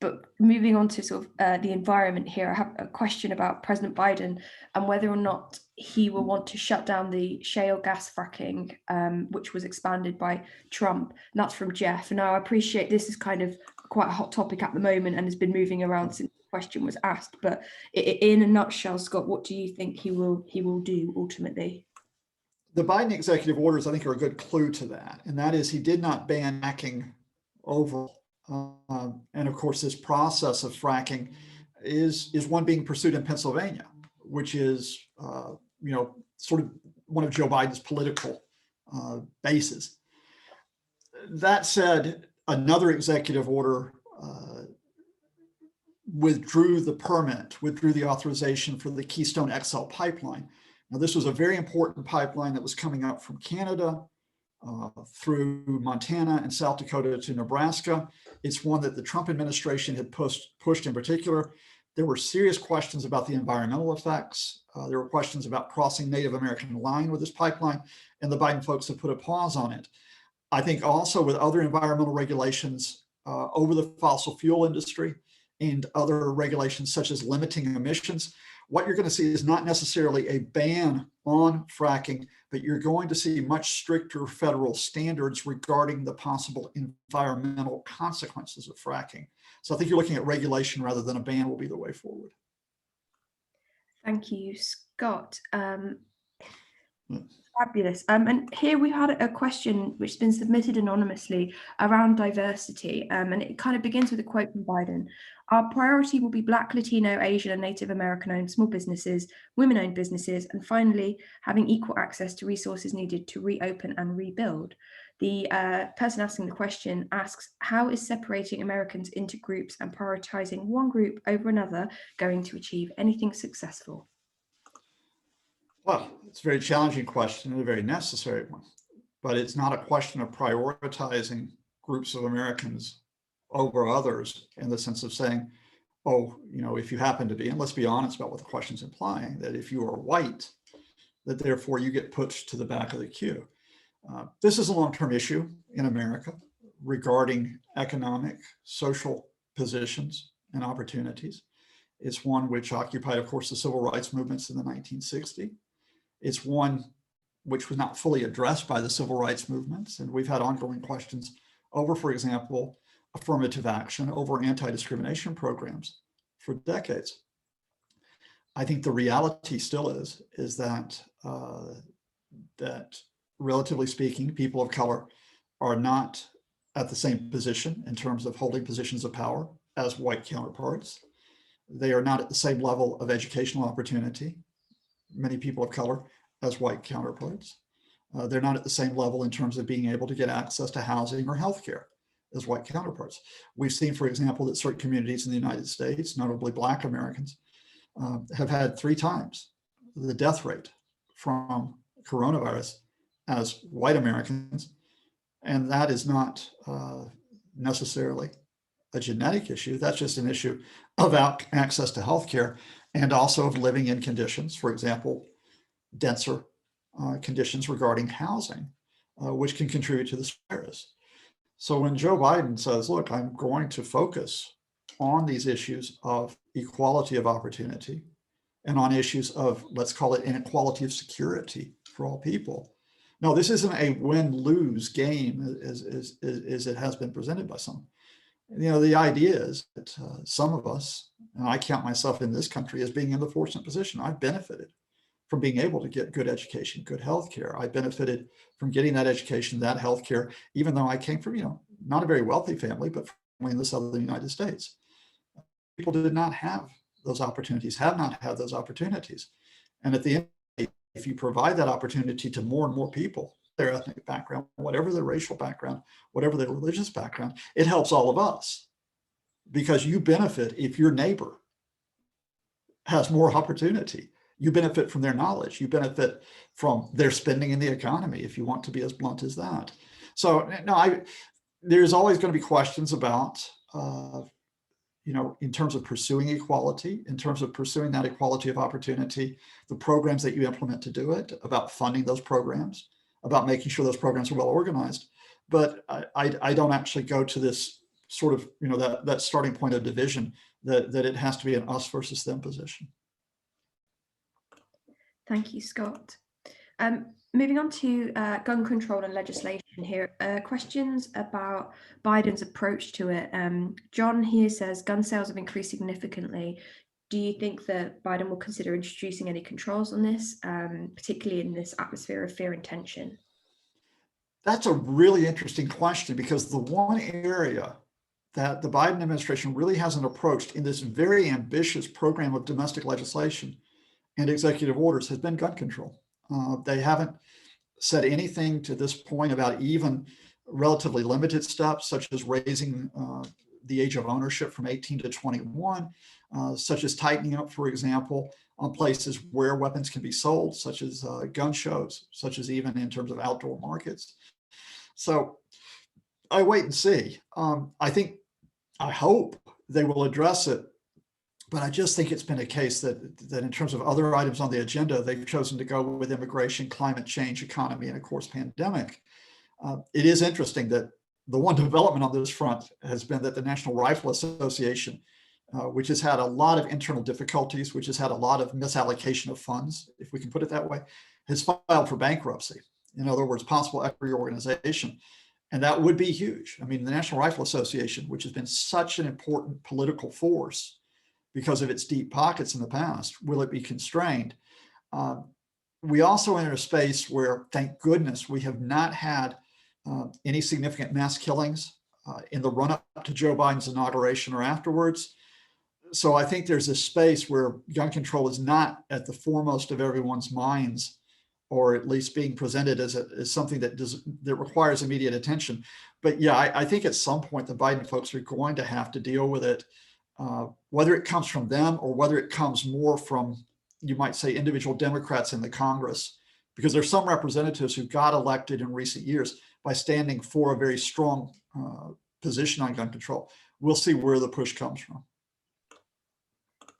But moving on to sort of the environment here, I have a question about President Biden and whether or not he will want to shut down the shale gas fracking, which was expanded by Trump. And that's from Jeff. Now, I appreciate this is kind of quite a hot topic at the moment and has been moving around since the question was asked. But in a nutshell, Scott, what do you think he will do ultimately? The Biden executive orders, I think, are a good clue to that. And that is he did not ban fracking overall. And of course, this process of fracking is one being pursued in Pennsylvania, which is, sort of one of Joe Biden's political bases. That said, another executive order withdrew the authorization for the Keystone XL pipeline. Now, this was a very important pipeline that was coming out from Canada through Montana and South Dakota to Nebraska. It's one that the Trump administration had pushed in particular. There were serious questions about the environmental effects. There were questions about crossing Native American line with this pipeline, and the Biden folks have put a pause on it. I think also with other environmental regulations over the fossil fuel industry and other regulations such as limiting emissions, what you're going to see is not necessarily a ban on fracking, but you're going to see much stricter federal standards regarding the possible environmental consequences of fracking. So I think you're looking at regulation rather than a ban will be the way forward. Thank you, Scott. Fabulous. And here we've had a question which has been submitted anonymously around diversity. And it kind of begins with a quote from Biden. Our priority will be Black, Latino, Asian and Native American-owned small businesses, women-owned businesses, and finally, having equal access to resources needed to reopen and rebuild. The person asking the question asks, how is separating Americans into groups and prioritizing one group over another going to achieve anything successful? Well, it's a very challenging question and a very necessary one, but it's not a question of prioritizing groups of Americans over others in the sense of saying, oh, if you happen to be, and let's be honest about what the question is implying, that if you are white, that therefore you get pushed to the back of the queue. This is a long-term issue in America regarding economic, social positions and opportunities. It's one which occupied, of course, the civil rights movements in the 1960s. It's one which was not fully addressed by the civil rights movements. And we've had ongoing questions over, for example, affirmative action, over anti-discrimination programs for decades. I think the reality still is that that relatively speaking, people of color are not at the same position in terms of holding positions of power as white counterparts. They are not at the same level of educational opportunity, many people of color, as white counterparts. They're not at the same level in terms of being able to get access to housing or healthcare as white counterparts. We've seen, for example, that certain communities in the United States, notably Black Americans, have had 3 times the death rate from coronavirus as white Americans. And that is not necessarily a genetic issue. That's just an issue of access to healthcare and also of living in conditions, for example, denser conditions regarding housing, which can contribute to this virus. So when Joe Biden says, look, I'm going to focus on these issues of equality of opportunity and on issues of, let's call it, inequality of security for all people. No, this isn't a win-lose game as it has been presented by some. You know, the idea is that some of us, and I count myself in this country as being in the fortunate position, I've benefited from being able to get good education, good healthcare. I benefited from getting that education, that healthcare, even though I came from, you know, not a very wealthy family, but from in the southern United States. People did not have those opportunities, have not had those opportunities. And at the end, if you provide that opportunity to more and more people, their ethnic background, whatever their racial background, whatever their religious background, it helps all of us because you benefit if your neighbor has more opportunity. You benefit from their knowledge. You benefit from their spending in the economy, if you want to be as blunt as that. So no, there's always going to be questions about, you know, in terms of pursuing equality, in terms of pursuing that equality of opportunity, the programs that you implement to do it, about funding those programs, about making sure those programs are well organized. But I don't actually go to this sort of, you know, that starting point of division that it has to be an us versus them position. Thank you, Scott. Moving on to gun control and legislation here, questions about Biden's approach to it. John here says gun sales have increased significantly. Do you think that Biden will consider introducing any controls on this, particularly in this atmosphere of fear and tension? That's a really interesting question because the one area that the Biden administration really hasn't approached in this very ambitious program of domestic legislation and executive orders has been gun control. They haven't said anything to this point about even relatively limited steps, such as raising the age of ownership from 18 to 21, such as tightening up, for example, on places where weapons can be sold, such as gun shows, such as even in terms of outdoor markets. So I wait and see. I hope they will address it. But I just think it's been a case that in terms of other items on the agenda, they've chosen to go with immigration, climate change, economy, and of course, pandemic. It is interesting that the one development on this front has been that the National Rifle Association, which has had a lot of internal difficulties, which has had a lot of misallocation of funds, if we can put it that way, has filed for bankruptcy. In other words, possible equity reorganization. And that would be huge. I mean, the National Rifle Association, which has been such an important political force, because of its deep pockets in the past, will it be constrained? We also enter a space where, thank goodness, we have not had any significant mass killings in the run-up to Joe Biden's inauguration or afterwards. So I think there's a space where gun control is not at the foremost of everyone's minds, or at least being presented as something that requires immediate attention. But yeah, I think at some point the Biden folks are going to have to deal with it. Whether it comes from them or whether it comes more from, you might say, individual Democrats in the Congress, because there's some representatives who got elected in recent years by standing for a very strong position on gun control. We'll see where the push comes from.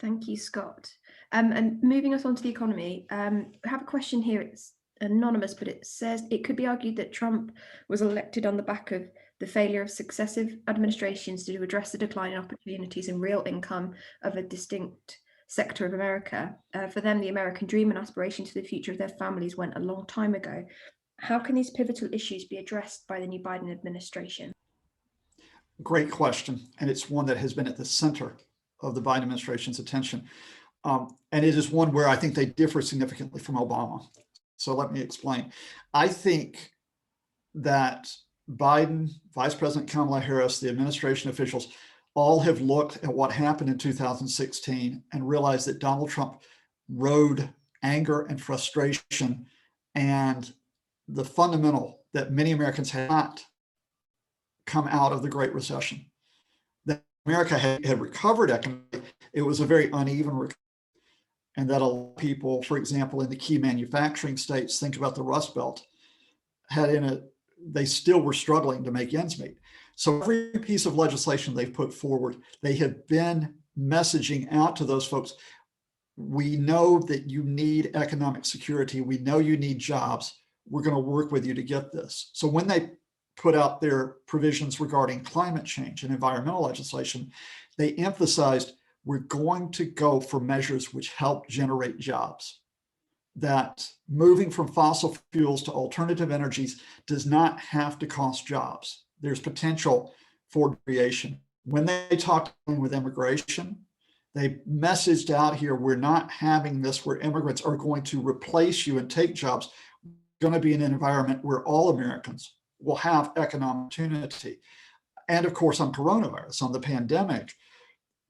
Thank you, Scott. And moving us on to the economy, I have a question here. It's anonymous, but it says it could be argued that Trump was elected on the back of the failure of successive administrations to address the decline in opportunities and real income of a distinct sector of America. For them, the American dream and aspiration to the future of their families went a long time ago. How can these pivotal issues be addressed by the new Biden administration? Great question. And it's one that has been at the center of the Biden administration's attention. And it is one where I think they differ significantly from Obama. So let me explain. I think that Biden, Vice President Kamala Harris, the administration officials, all have looked at what happened in 2016 and realized that Donald Trump rode anger and frustration and the fundamental that many Americans had not come out of the Great Recession. That America had recovered economically. It was a very uneven recovery. And that a lot of people, for example, in the key manufacturing states, think about the Rust Belt, they still were struggling to make ends meet. So every piece of legislation they've put forward, they have been messaging out to those folks. We know that you need economic security. We know you need jobs. We're going to work with you to get this. So when they put out their provisions regarding climate change and environmental legislation, they emphasized we're going to go for measures which help generate jobs. That moving from fossil fuels to alternative energies does not have to cost jobs. There's potential for creation. When they talked with immigration, they messaged out here, we're not having this where immigrants are going to replace you and take jobs. We're going to be in an environment where all Americans will have economic opportunity. And of course, on coronavirus, on the pandemic,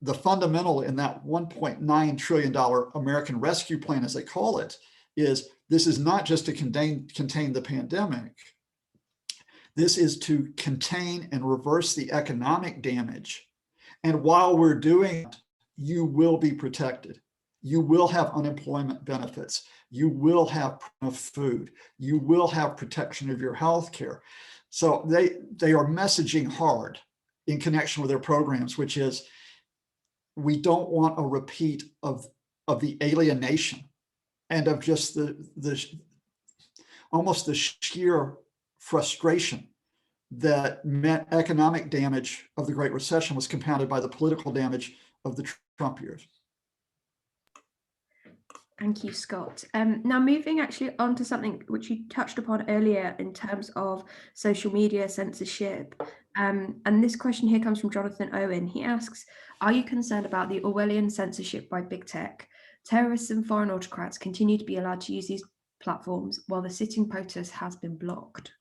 the fundamental in that $1.9 trillion American Rescue Plan, as they call it, is this is not just to contain the pandemic. This is to contain and reverse the economic damage. And while we're doing it, you will be protected. You will have unemployment benefits. You will have food. You will have protection of your health care. So they are messaging hard in connection with their programs, which is we don't want a repeat of the alienation and of just the almost the sheer frustration that meant economic damage of the Great Recession was compounded by the political damage of the Trump years. Thank you, Scott. Now moving actually on to something which you touched upon earlier in terms of social media censorship. And this question here comes from Jonathan Owen. He asks, are you concerned about the Orwellian censorship by big tech? Terrorists and foreign autocrats continue to be allowed to use these platforms while the sitting protest has been blocked.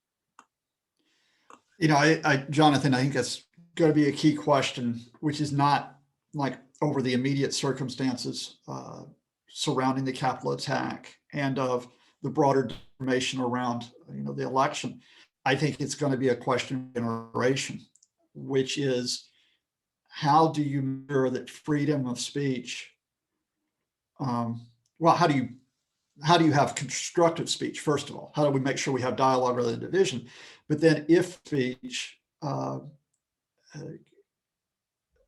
You know, Jonathan, I think that's going to be a key question, which is not like over the immediate circumstances surrounding the Capitol attack and of the broader information around, the election. I think it's going to be a question of generation, which is how do you ensure that freedom of speech? How do you have constructive speech? First of all, how do we make sure we have dialogue rather than division? But then, if speech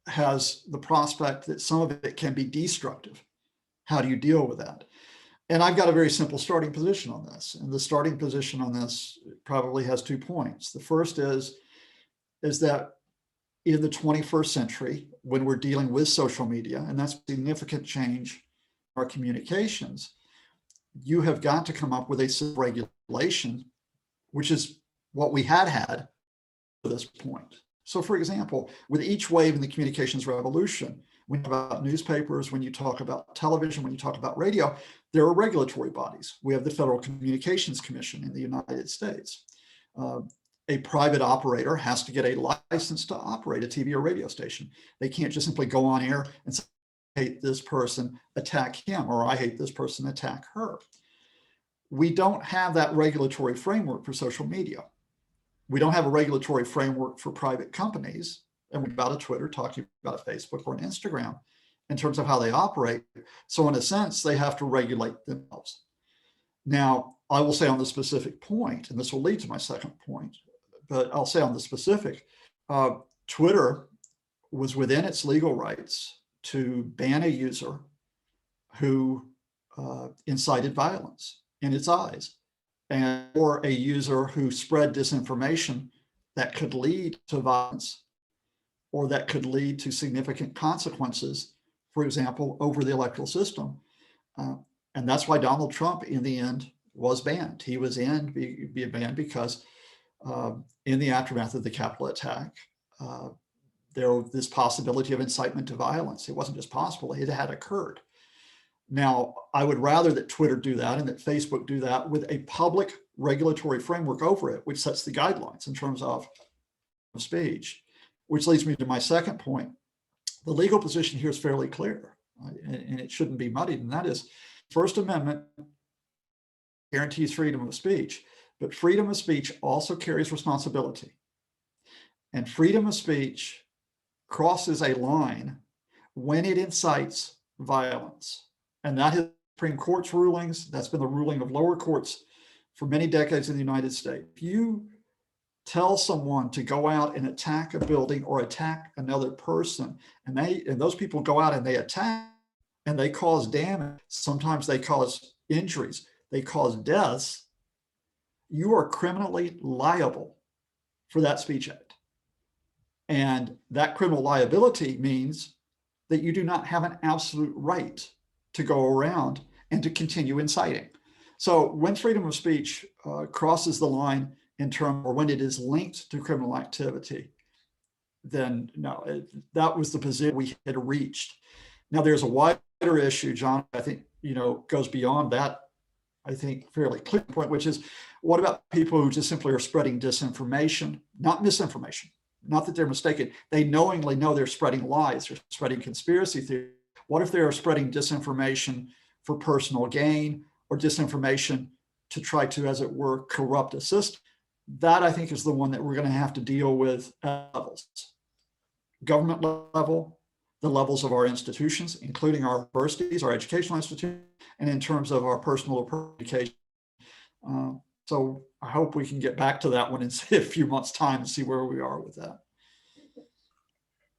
has the prospect that some of it can be destructive, how do you deal with that? And I've got a very simple starting position on this. And the starting position on this probably has 2 points. The first is that in the 21st century, when we're dealing with social media, and that's significant change in our communications, you have got to come up with a regulation, which is what we had to this point. So for example, with each wave in the communications revolution, when you talk about newspapers, when you talk about television, when you talk about radio, there are regulatory bodies. We have the Federal Communications Commission in the United States. A private operator has to get a license to operate a TV or radio station. They can't just simply go on air and say, I hate this person, attack him, or I hate this person, attack her. We don't have that regulatory framework for social media. We don't have a regulatory framework for private companies, and we're about a Twitter, talking about a Facebook or an Instagram in terms of how they operate. So in a sense, they have to regulate themselves. Now, I will say on the specific point, and this will lead to my second point, but I'll say on the specific, Twitter was within its legal rights to ban a user who incited violence in its eyes, and or a user who spread disinformation that could lead to violence or that could lead to significant consequences, for example, over the electoral system. And that's why Donald Trump, in the end, was banned. He was banned because in the aftermath of the Capitol attack, there was this possibility of incitement to violence. It wasn't just possible, it had occurred. Now, I would rather that Twitter do that and that Facebook do that with a public regulatory framework over it, which sets the guidelines in terms of speech, which leads me to my second point. The legal position here is fairly clear, and it shouldn't be muddied, and that is First Amendment guarantees freedom of speech, but freedom of speech also carries responsibility. And freedom of speech crosses a line when it incites violence. And that is Supreme Court's rulings. That's been the ruling of lower courts for many decades in the United States. If you tell someone to go out and attack a building or attack another person, and those people go out and they attack and they cause damage, sometimes they cause injuries, they cause deaths, you are criminally liable for that speech act. And that criminal liability means that you do not have an absolute right to go around and to continue inciting. So when freedom of speech crosses the line in terms, or when it is linked to criminal activity, then no, that was the position we had reached. Now there's a wider issue, John, I think, goes beyond that, I think, fairly clear point, which is what about people who just simply are spreading disinformation, not misinformation, not that they're mistaken. They knowingly know they're spreading lies, they're spreading conspiracy theories. What if they are spreading disinformation for personal gain or disinformation to try to, as it were, corrupt a system? That, I think, is the one that we're going to have to deal with at levels. Government level, the levels of our institutions, including our universities, our educational institutions, and in terms of our personal education. So I hope we can get back to that one in a few months' time and see where we are with that.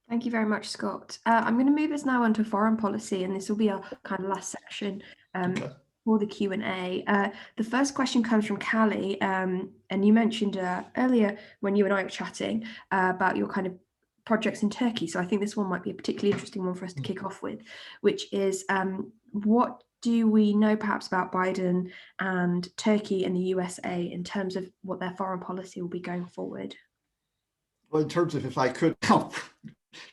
Thank you very much, Scott. I'm going to move us now onto foreign policy, and this will be our kind of last section for the Q&A. The first question comes from Callie, and you mentioned earlier when you and I were chatting about your kind of projects in Turkey. So I think this one might be a particularly interesting one for us to kick off with, which is what do we know perhaps about Biden and Turkey and the USA in terms of what their foreign policy will be going forward? Well, in terms of, if I could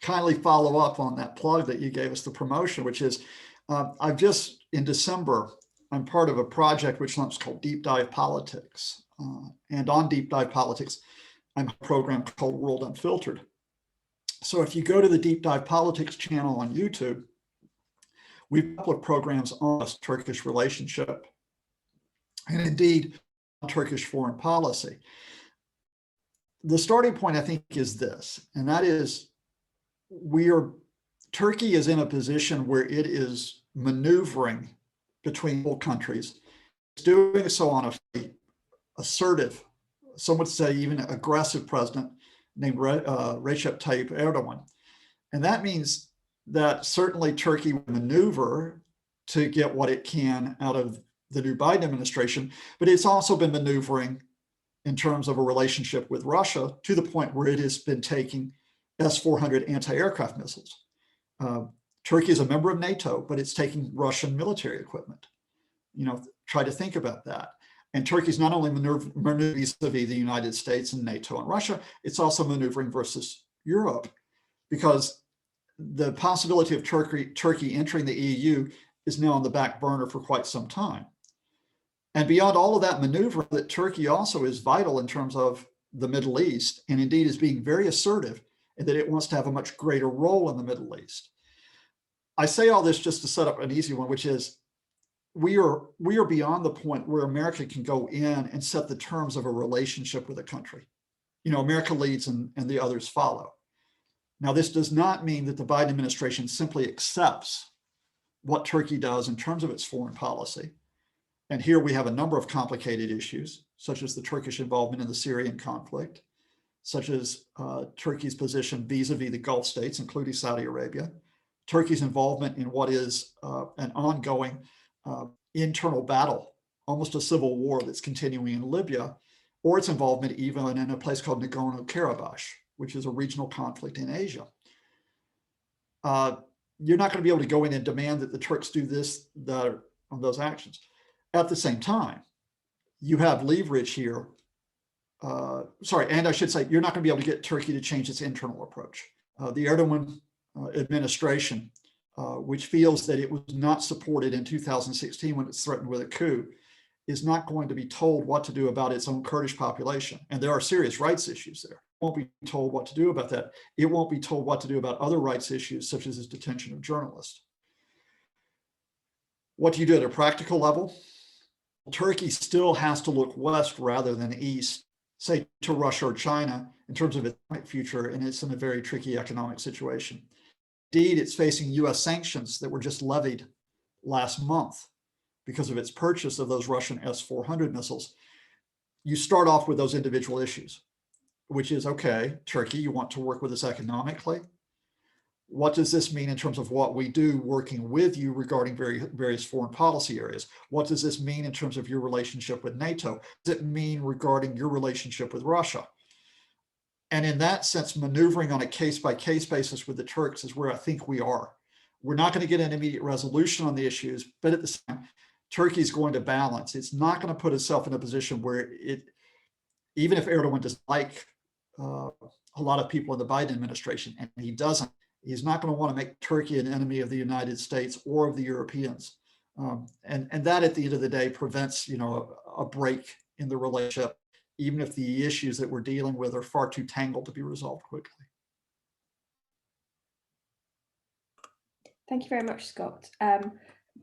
kindly follow up on that plug that you gave us, the promotion, which is I've just, in December, I'm part of a project which is called Deep Dive Politics. And on Deep Dive Politics, I'm a program called World Unfiltered. So if you go to the Deep Dive Politics channel on YouTube, we've put programs on the Turkish relationship and indeed Turkish foreign policy. The starting point, I think, is this, and that is Turkey is in a position where it is maneuvering between both countries. It's doing so on a assertive, some would say even aggressive president named Recep Tayyip Erdogan. And that means that certainly Turkey will maneuver to get what it can out of the new Biden administration, but it's also been maneuvering in terms of a relationship with Russia to the point where it has been taking S-400 anti-aircraft missiles. Turkey is a member of NATO, but it's taking Russian military equipment. Try to think about that. And Turkey's not only maneuvering vis-a-vis the United States and NATO and Russia, it's also maneuvering versus Europe, because the possibility of Turkey entering the EU is now on the back burner for quite some time. And beyond all of that maneuver, that Turkey also is vital in terms of the Middle East, and indeed is being very assertive in that it wants to have a much greater role in the Middle East. I say all this just to set up an easy one, which is we are beyond the point where America can go in and set the terms of a relationship with a country. America leads and the others follow. Now, this does not mean that the Biden administration simply accepts what Turkey does in terms of its foreign policy. And here we have a number of complicated issues, such as the Turkish involvement in the Syrian conflict, such as Turkey's position vis-a-vis the Gulf states, including Saudi Arabia, Turkey's involvement in what is an ongoing internal battle, almost a civil war that's continuing in Libya, or its involvement even in a place called Nagorno-Karabakh, which is a regional conflict in Asia. You're not going to be able to go in and demand that the Turks do this, that, on those actions. At the same time, you have leverage here. And I should say, you're not going to be able to get Turkey to change its internal approach. the Erdogan administration, which feels that it was not supported in 2016 when it's threatened with a coup, is not going to be told what to do about its own Kurdish population. And there are serious rights issues there. It won't be told what to do about that. It won't be told what to do about other rights issues, such as its detention of journalists. What do you do at a practical level? Turkey still has to look west rather than east, say to Russia or China, in terms of its future, and it's in a very tricky economic situation. Indeed, it's facing US sanctions that were just levied last month because of its purchase of those Russian S-400 missiles. You start off with those individual issues, which is, okay, Turkey, you want to work with us economically. What does this mean in terms of what we do working with you regarding various foreign policy areas? What does this mean in terms of your relationship with NATO? What does it mean regarding your relationship with Russia? And in that sense, maneuvering on a case-by-case basis with the Turks is where I think we are. We're not going to get an immediate resolution on the issues, but at the same time, Turkey is going to balance. It's not going to put itself in a position where even if Erdogan doesn't like a lot of people in the Biden administration, and he doesn't, he's not going to want to make Turkey an enemy of the United States or of the Europeans. And that, at the end of the day, prevents, a break in the relationship, even if the issues that we're dealing with are far too tangled to be resolved quickly. Thank you very much, Scott.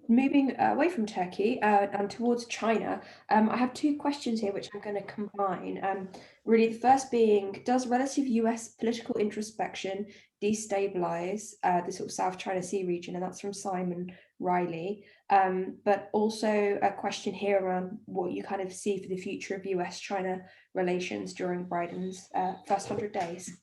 Moving away from Turkey and towards China, I have two questions here which I'm going to combine. Really, the first being, does relative US political introspection destabilize the sort of South China Sea region? And that's from Simon Riley. But also a question here around what you kind of see for the future of US-China relations during Biden's first 100 days.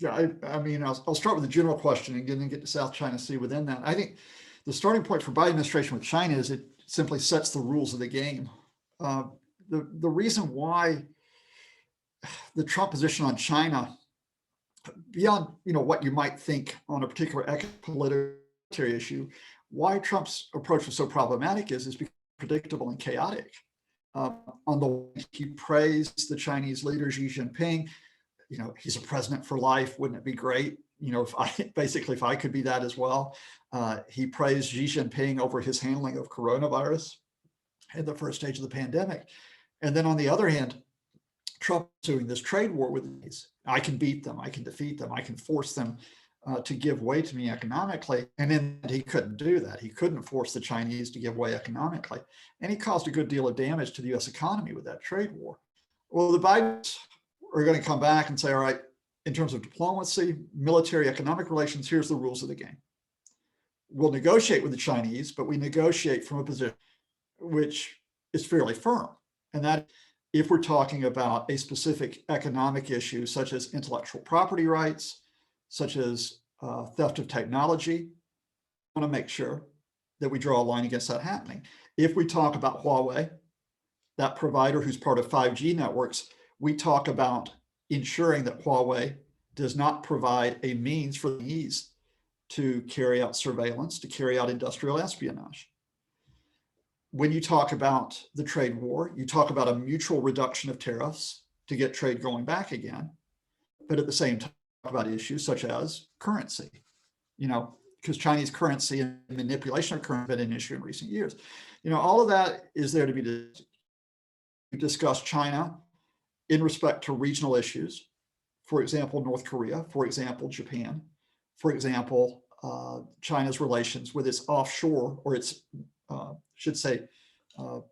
Yeah, I mean, I'll start with the general question and then get to South China Sea within that. I think the starting point for Biden administration with China is it simply sets the rules of the game. The reason why the Trump position on China, beyond what you might think on a particular political issue, why Trump's approach was so problematic is because it's predictable and chaotic. On the way, he praised the Chinese leader Xi Jinping. He's a president for life. Wouldn't it be great? If I could be that as well. He praised Xi Jinping over his handling of coronavirus in the first stage of the pandemic. And then on the other hand, Trump doing this trade war with these. I can beat them. I can defeat them. I can force them to give way to me economically. And then he couldn't do that. He couldn't force the Chinese to give way economically. And he caused a good deal of damage to the US economy with that trade war. Well, the Bidens are going to come back and say, all right, in terms of diplomacy, military, economic relations, here's the rules of the game. We'll negotiate with the Chinese, but we negotiate from a position which is fairly firm. And that if we're talking about a specific economic issue, such as intellectual property rights, such as theft of technology, we want to make sure that we draw a line against that happening. If we talk about Huawei, that provider who's part of 5G networks, we talk about ensuring that Huawei does not provide a means for the Chinese to carry out surveillance, to carry out industrial espionage. When you talk about the trade war, you talk about a mutual reduction of tariffs to get trade going back again, but at the same time, talk about issues such as currency, because Chinese currency and manipulation of currency have been an issue in recent years. All of that is there to be discussed. China in respect to regional issues, for example, North Korea, for example, Japan, for example, China's relations with its offshore, or its,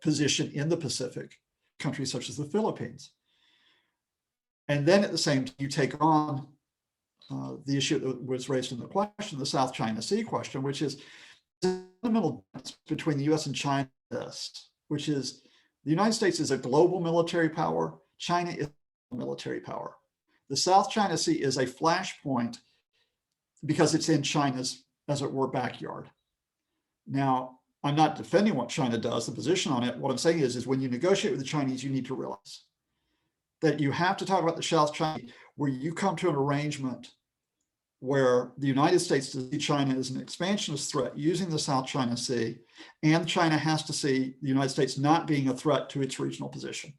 position in the Pacific, countries such as the Philippines. And then at the same time, you take on the issue that was raised in the question, the South China Sea question, which is the fundamental difference between the US and China, which is the United States is a global military power. China is a military power. The South China Sea is a flashpoint because it's in China's, as it were, backyard. Now, I'm not defending what China does, the position on it. What I'm saying is when you negotiate with the Chinese, you need to realize that you have to talk about the South China, where you come to an arrangement where the United States does see China as an expansionist threat using the South China Sea, and China has to see the United States not being a threat to its regional position.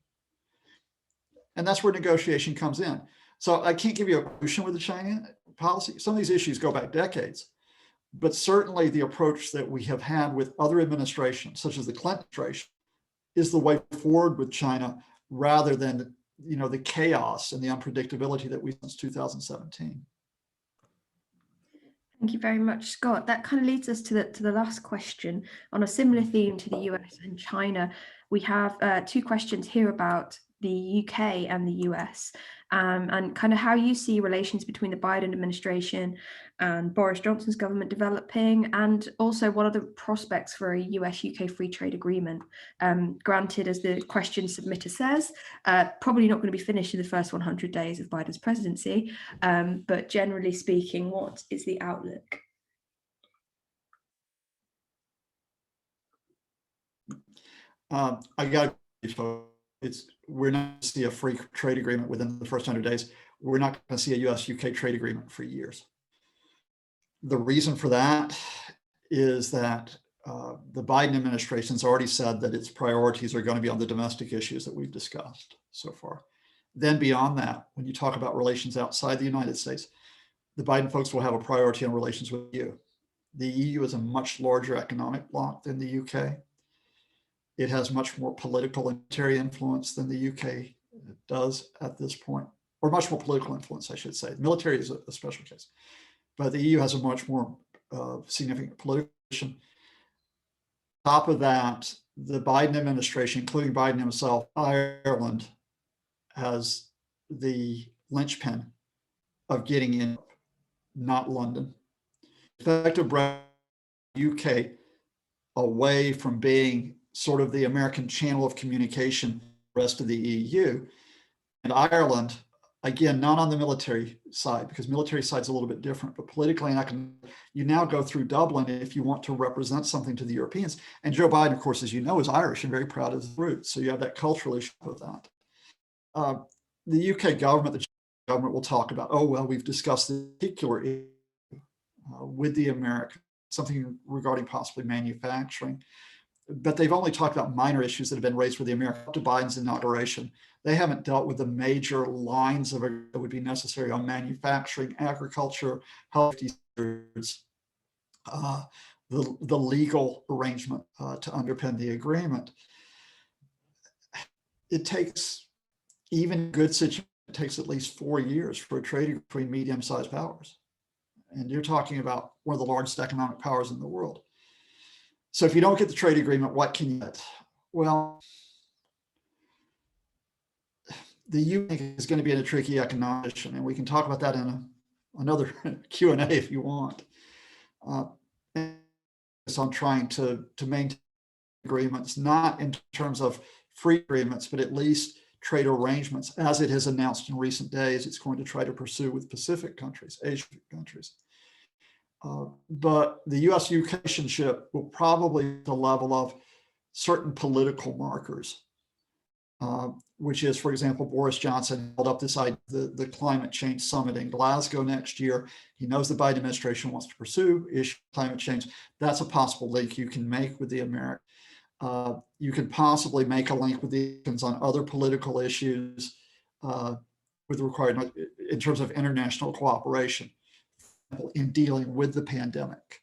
And that's where negotiation comes in. So I can't give you a solution with the China policy. Some of these issues go back decades, but certainly the approach that we have had with other administrations, such as the Clinton administration, is the way forward with China, rather than the chaos and the unpredictability that we've since 2017. Thank you very much, Scott. That kind of leads us to the last question on a similar theme to the US and China. We have two questions here about the UK and the US, and kind of how you see relations between the Biden administration and Boris Johnson's government developing, and also what are the prospects for a US-UK free trade agreement. Granted, as the question submitter says, probably not going to be finished in the first 100 days of Biden's presidency, but generally speaking, what is the outlook? I got we're not going to see a free trade agreement within the first 100 days. We're not going to see a US-UK trade agreement for years. The reason for that is that the Biden administration has already said that its priorities are going to be on the domestic issues that we've discussed so far. Then beyond that, when you talk about relations outside the United States, the Biden folks will have a priority on relations with you. The EU is a much larger economic bloc than the UK. It has much more political and military influence than the UK does at this point, or much more political influence, I should say. The military is a special case, but the EU has a much more significant political position. On top of that, the Biden administration, including Biden himself, Ireland has the linchpin of getting in, not London. Effective Brexit, UK away from being sort of the American channel of communication, the rest of the EU, and Ireland, again, not on the military side, because military side is a little bit different, but politically and economically, you now go through Dublin if you want to represent something to the Europeans. And Joe Biden, of course, as you know, is Irish and very proud of his roots. So you have that cultural issue with that. The UK government, the government will talk about, oh, well, we've discussed this particular issue with the Americans, something regarding possibly manufacturing. But they've only talked about minor issues that have been raised with the Americans up to Biden's inauguration. They haven't dealt with the major lines of it that would be necessary on manufacturing, agriculture, health standards, the legal arrangement to underpin the agreement. It takes, even good situation, it takes at least 4 years for a trade between medium-sized powers. And you're talking about one of the largest economic powers in the world. So if you don't get the trade agreement, what can you get? Well, the UK is going to be in a tricky economic position, and we can talk about that in another Q&A if you want. It's on trying to maintain agreements, not in terms of free agreements, but at least trade arrangements, as it has announced in recent days it's going to try to pursue with Pacific countries, Asian countries. But the US-UK relationship will probably be at the level of certain political markers, which is, for example, Boris Johnson held up this idea, the climate change summit in Glasgow next year. He knows the Biden administration wants to pursue issue climate change. That's a possible link you can make with the Americans. You can possibly make a link with the Americans on other political issues with required in terms of international cooperation in dealing with the pandemic,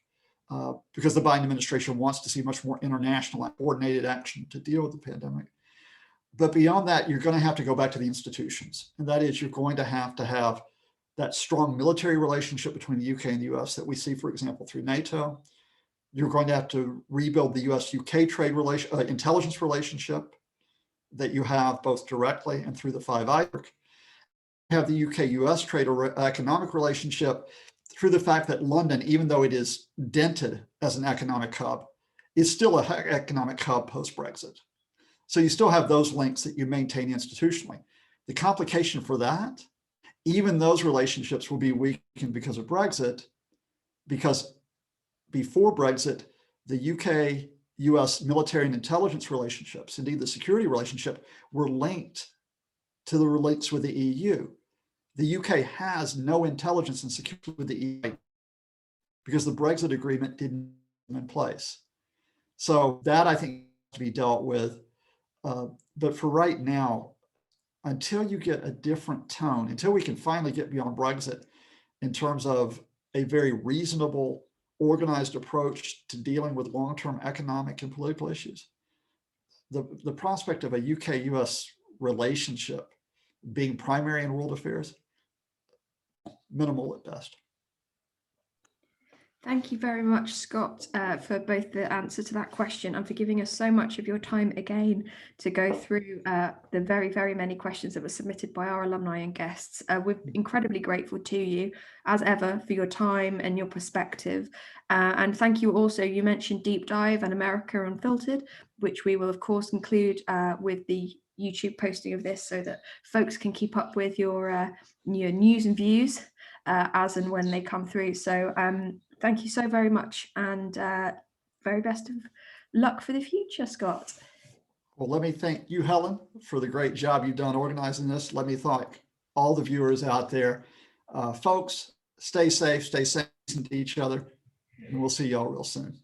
because the Biden administration wants to see much more international and coordinated action to deal with the pandemic. But beyond that, you're going to have to go back to the institutions. And that is, you're going to have that strong military relationship between the UK and the US that we see, for example, through NATO. You're going to have to rebuild the US-UK trade intelligence relationship that you have both directly and through the Five Eyes. You have the UK-US trade or economic relationship through the fact that London, even though it is dented as an economic hub, is still an economic hub post-Brexit. So you still have those links that you maintain institutionally. The complication for that, even those relationships will be weakened because of Brexit, because before Brexit, the UK-US military and intelligence relationships, indeed the security relationship, were linked to the links with the EU. The UK has no intelligence and security with the EU because the Brexit agreement didn't come in place. So that, I think, has to be dealt with. But for right now, until you get a different tone, until we can finally get beyond Brexit in terms of a very reasonable, organized approach to dealing with long-term economic and political issues, the prospect of a UK-US relationship being primary in world affairs, minimal at best. Thank you very much, Scott, for both the answer to that question and for giving us so much of your time again to go through the very, very many questions that were submitted by our alumni and guests. We're incredibly grateful to you, as ever, for your time and your perspective. And thank you also, you mentioned Deep Dive and America Unfiltered, which we will, of course, include with the YouTube posting of this so that folks can keep up with your news and views as and when they come through. So thank you so very much, and very best of luck for the future, Scott. Well, let me thank you, Helen, for the great job you've done organizing this. Let me thank all the viewers out there. Folks, stay safe to each other, and we'll see y'all real soon.